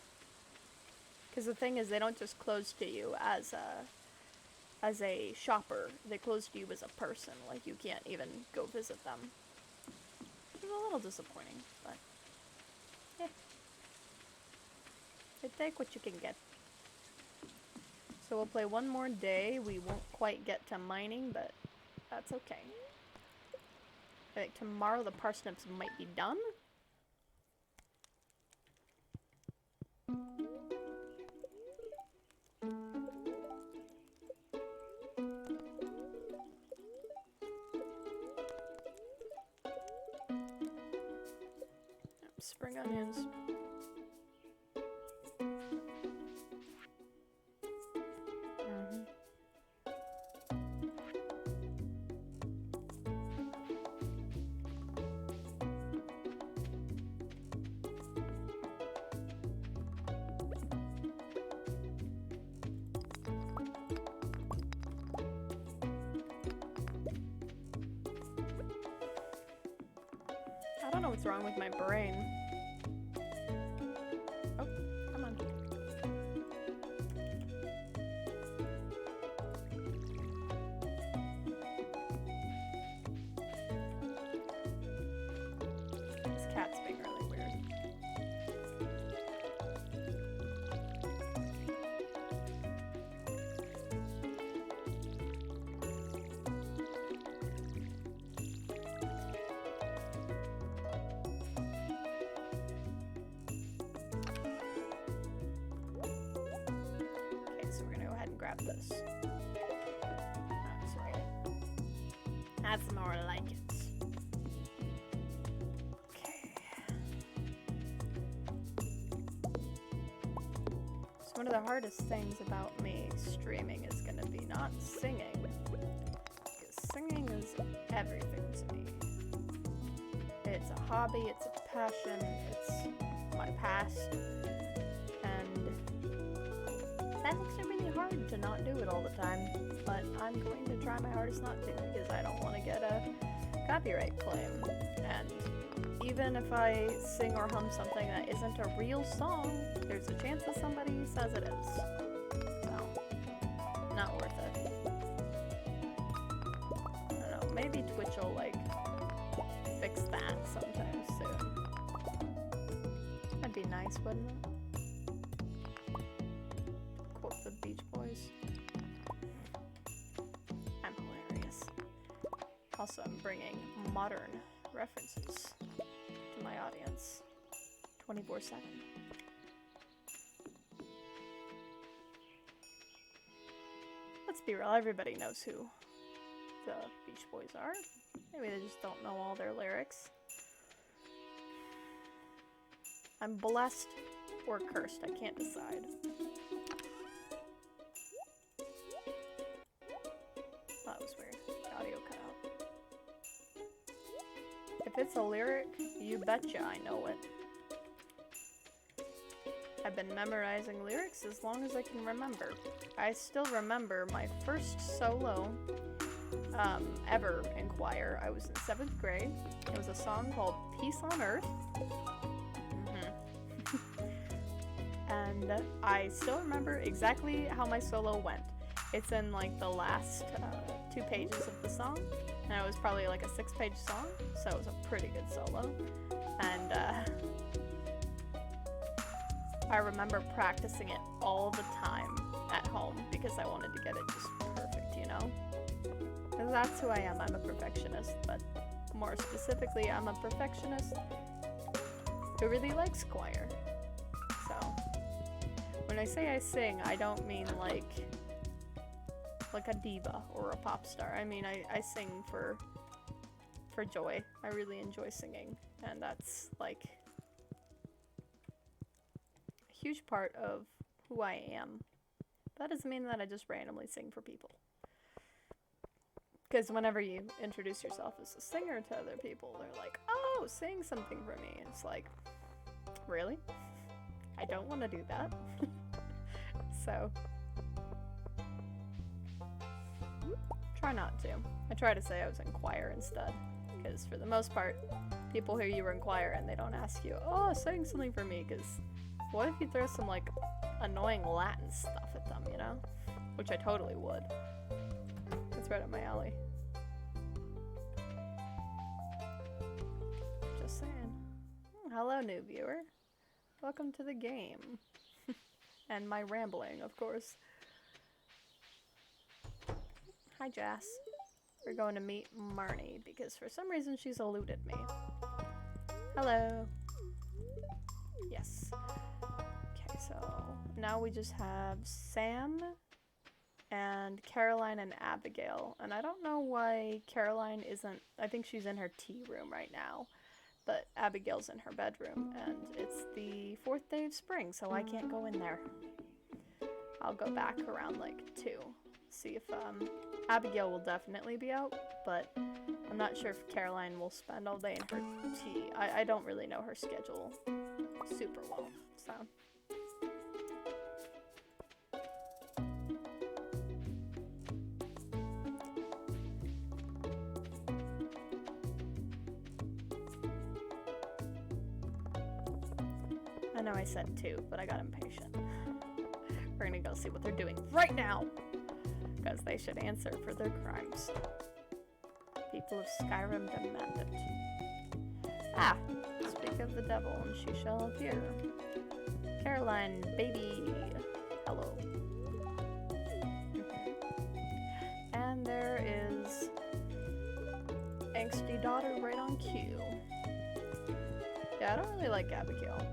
Because the thing is, they don't just close to you as a shopper. They close to you as a person. Like, you can't even go visit them. Which is a little disappointing, but You take what you can get. So we'll play one more day. We won't quite get to mining, but that's okay. I think tomorrow the parsnips might be done. Spring onions. I don't know what's wrong with my brain. Oh, come on. This cat's being really weird. So we're gonna go ahead and grab this. That's right. That's more like it. Okay. So one of the hardest things about me streaming is gonna be not singing. Because singing is everything to me. It's a hobby, it's a passion, it's my past. That makes it really hard to not do it all the time, but I'm going to try my hardest not to because I don't want to get a copyright claim. And even if I sing or hum something that isn't a real song, there's a chance that somebody says it is. So, not worth it. I don't know, maybe Twitch will like fix that sometime soon. That'd be nice, wouldn't it? The Beach Boys. I'm hilarious. Also, I'm bringing modern references to my audience 24/7. Let's be real, everybody knows who the Beach Boys are. Maybe they just don't know all their lyrics. I'm blessed or cursed, I can't decide. That was weird. The audio cut out. If it's a lyric, you betcha I know it. I've been memorizing lyrics as long as I can remember. I still remember my first solo ever in choir. I was in 7th grade. It was a song called Peace on Earth. And I still remember exactly how my solo went. It's in like the last 2 pages of the song, and it was probably like a 6-page song, so it was a pretty good solo. And I remember practicing it all the time at home because I wanted to get it just perfect, you know? Because that's who I am. I'm a perfectionist, but more specifically, I'm a perfectionist who really likes choir. So when I say I sing, I don't mean like a diva or a pop star. I mean, I sing for joy. I really enjoy singing, and that's like a huge part of who I am. That doesn't mean that I just randomly sing for people. Because whenever you introduce yourself as a singer to other people, they're like, oh, sing something for me. And it's like, really? I don't want to do that. So try not to. I try to say I was in choir instead, because for the most part, people hear you were in choir and they don't ask you, oh, sing something for me, because what if you throw some, like, annoying Latin stuff at them, you know? Which I totally would. It's right up my alley. Just saying. Hello, new viewer. Welcome to the game. And my rambling, of course. Hi, Jess. We're going to meet Marnie because for some reason she's eluded me. Hello. Yes. Okay, so now we just have Sam and Caroline and Abigail. And I don't know why Caroline isn't... I think she's in her tea room right now. But Abigail's in her bedroom. And it's the 4th day of spring, so I can't go in there. I'll go back around like 2. See if Abigail will definitely be out, but I'm not sure if Caroline will spend all day in her tea. I don't really know her schedule super well, so. I know I said 2, but I got impatient. We're gonna go see what they're doing right now! Because they should answer for their crimes. People of Skyrim demand it. Ah! Speak of the devil, and she shall appear. Caroline, baby! Hello. And there is... angsty daughter right on cue. Yeah, I don't really like Abigail.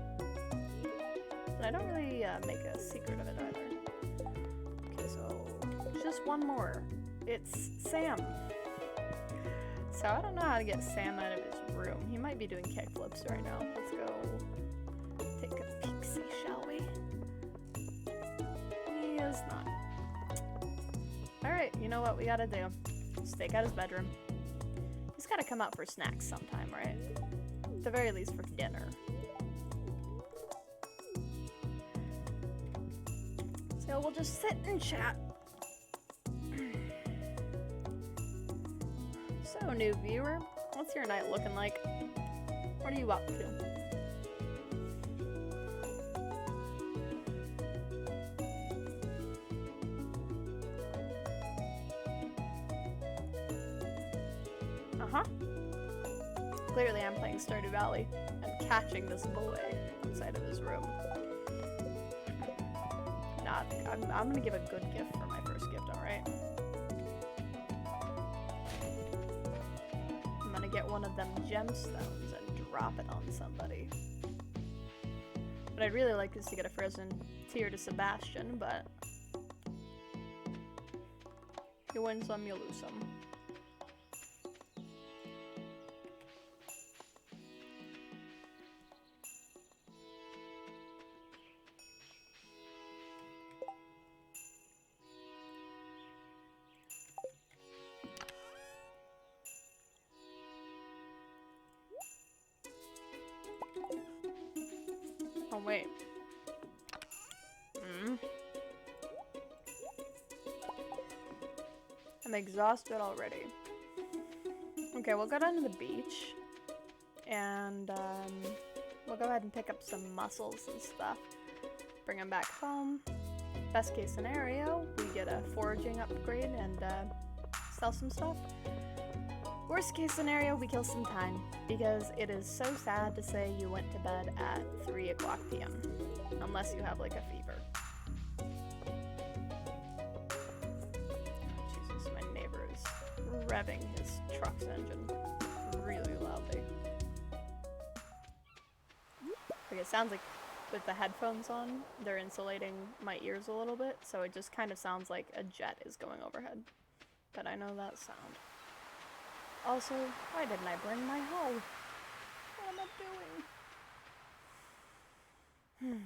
And I don't really make a secret of it either. Okay, so... just one more. It's Sam. So I don't know how to get Sam out of his room. He might be doing kickflips right now. Let's go take a peek-see, shall we? He is not. Alright, you know what we gotta do. Stake out his bedroom. He's gotta come out for snacks sometime, right? At the very least for dinner. So we'll just sit and chat. So, new viewer, what's your night looking like? What are you up to? Uh-huh. Clearly I'm playing Stardew Valley and catching this boy inside of his room. I'm gonna give a good gift for my first gift, alright? I'm gonna get one of them gemstones and drop it on somebody. What I'd really like is to get a frozen tear to Sebastian, but you win some, you lose some. Oh, wait. I'm exhausted already. Okay, we'll go down to the beach. And, we'll go ahead and pick up some mussels and stuff. Bring them back home. Best case scenario, we get a foraging upgrade and, sell some stuff. Worst case scenario, we kill some time, because it is so sad to say you went to bed at 3 o'clock p.m. Unless you have, like, a fever. Jesus, my neighbor is revving his truck's engine really loudly. Like, it sounds like with the headphones on, they're insulating my ears a little bit, so it just kind of sounds like a jet is going overhead. But I know that sound. Also, why didn't I bring my hoe? What am I doing?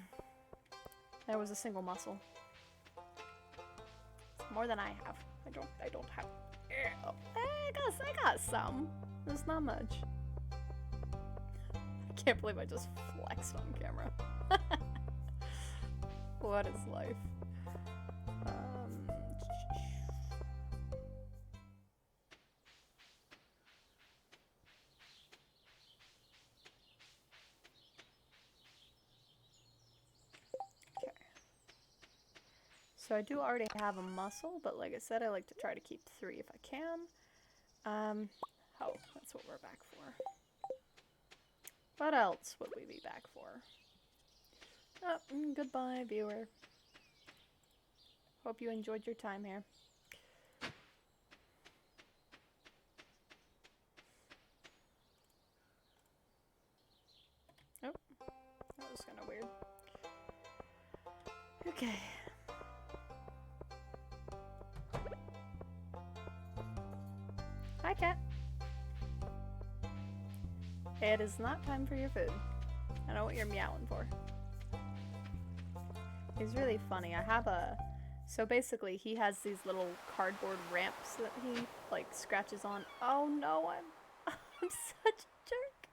There was a single mussel. More than I have. I don't have. I got some. There's not much. I can't believe I just flexed on camera. What is life? So I do already have a mussel, but like I said, I like to try to keep 3 if I can. Oh, that's what we're back for. What else would we be back for? Oh, goodbye, viewer. Hope you enjoyed your time here. Oh, that was kind of weird. Okay. Hi, cat. It is not time for your food. I know what you're meowing for. He's really funny. I have a... So basically, he has these little cardboard ramps that he, like, scratches on. Oh no, I'm such a jerk.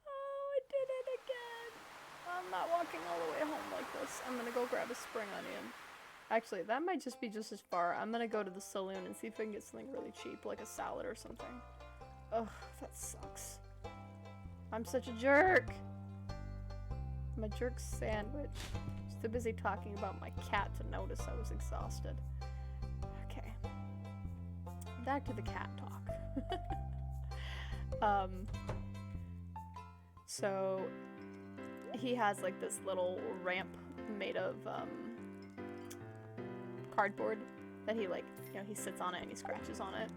Oh, I did it again. I'm not walking all the way home like this. I'm gonna go grab a spring onion. Actually, that might just be just as far. I'm gonna go to the saloon and see if I can get something really cheap, like a salad or something. Ugh, that sucks. I'm such a jerk. I'm a jerk sandwich. Just too busy talking about my cat to notice I was exhausted. Okay. Back to the cat talk. So he has like this little ramp made of cardboard that he like, you know, he sits on it and he scratches on it.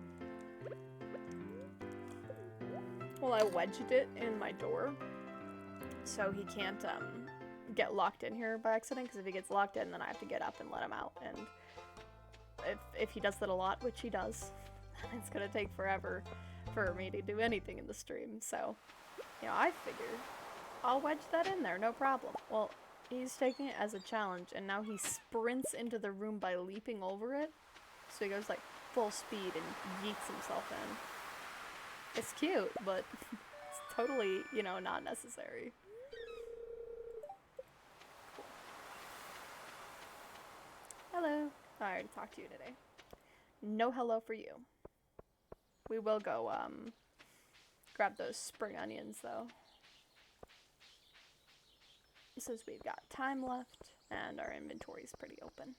Well, I wedged it in my door so he can't get locked in here by accident, because if he gets locked in, then I have to get up and let him out, and if he does that a lot, which he does, it's gonna take forever for me to do anything in the stream. So, you know, I figured I'll wedge that in there, no problem. Well, he's taking it as a challenge, and now he sprints into the room by leaping over it. So he goes like full speed and yeets himself in. It's cute, but it's totally, you know, not necessary. Hello. I already talked to you today. No hello for you. We will go, grab those spring onions, though. Since we've got time left, and our inventory's pretty open.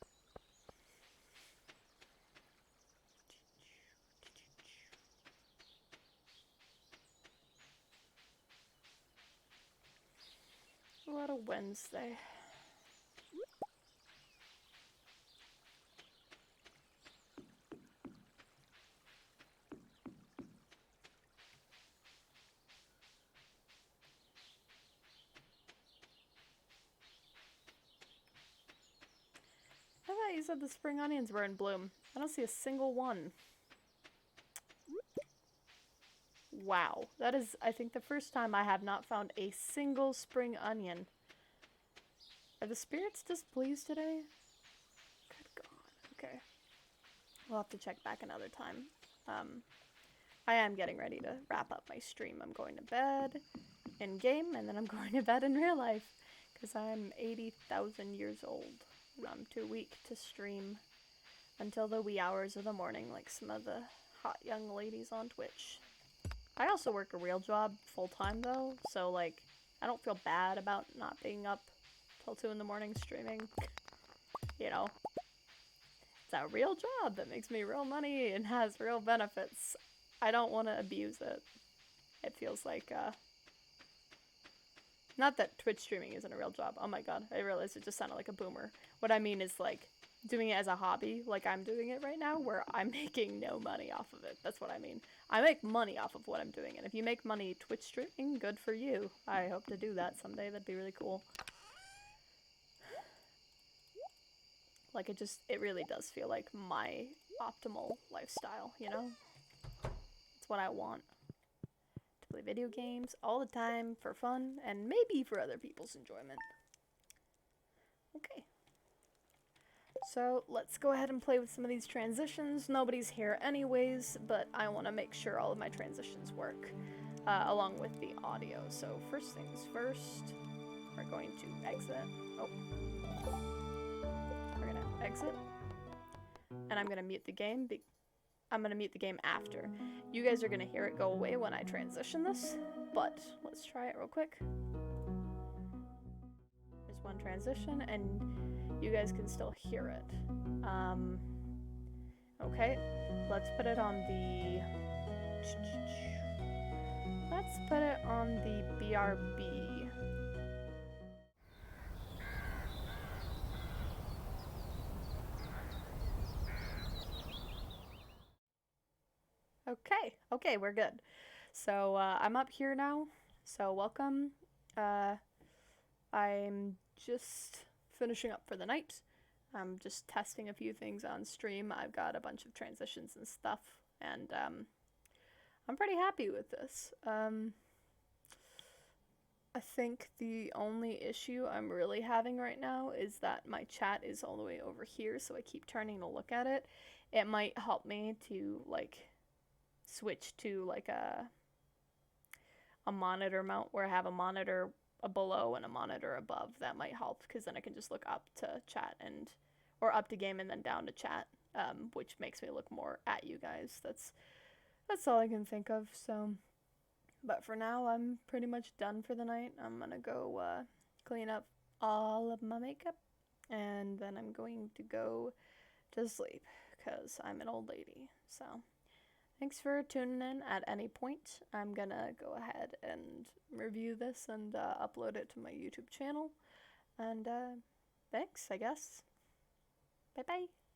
What a Wednesday. I thought you said the spring onions were in bloom. I don't see a single one. Wow. That is, I think, the first time I have not found a single spring onion. Are the spirits displeased today? Good God. Okay. We'll have to check back another time. I am getting ready to wrap up my stream. I'm going to bed in game, and then I'm going to bed in real life, because I'm 80,000 years old, and I'm too weak to stream until the wee hours of the morning like some of the hot young ladies on Twitch. I also work a real job full-time, though, so, like, I don't feel bad about not being up till 2 in the morning streaming. You know, it's a real job that makes me real money and has real benefits. I don't want to abuse it. It feels like, not that Twitch streaming isn't a real job. Oh my god, I realized it just sounded like a boomer. What I mean is, like, doing it as a hobby, like I'm doing it right now, where I'm making no money off of it. That's what I mean. I make money off of what I'm doing, and if you make money Twitch streaming, good for you. I hope to do that someday. That'd be really cool. Like, it really does feel like my optimal lifestyle, you know? It's what I want. To play video games all the time for fun, and maybe for other people's enjoyment. Okay. So, let's go ahead and play with some of these transitions. Nobody's here anyways, but I want to make sure all of my transitions work, along with the audio. So, first things first, we're going to exit. Oh. We're gonna exit. And I'm gonna mute the game. I'm gonna mute the game after. You guys are gonna hear it go away when I transition this, but let's try it real quick. There's one transition, and you guys can still hear it. Okay, let's put it on the... Let's put it on the BRB. Okay, we're good. So I'm up here now. So welcome. Uh, I'm just finishing up for the night. I'm just testing a few things on stream. I've got a bunch of transitions and stuff, and I'm pretty happy with this. I think the only issue I'm really having right now is that my chat is all the way over here, so I keep turning to look at it. It might help me to like switch to like a monitor mount where I have a monitor below and a monitor above. That might help because then I can just look up to chat and or up to game and then down to chat, which makes me look more at you guys. That's all I can think of. So, but for now, I'm pretty much done for the night. I'm gonna go clean up all of my makeup, and then I'm going to go to sleep because I'm an old lady. So. Thanks for tuning in at any point. I'm gonna go ahead and review this and upload it to my YouTube channel. And thanks, I guess. Bye bye.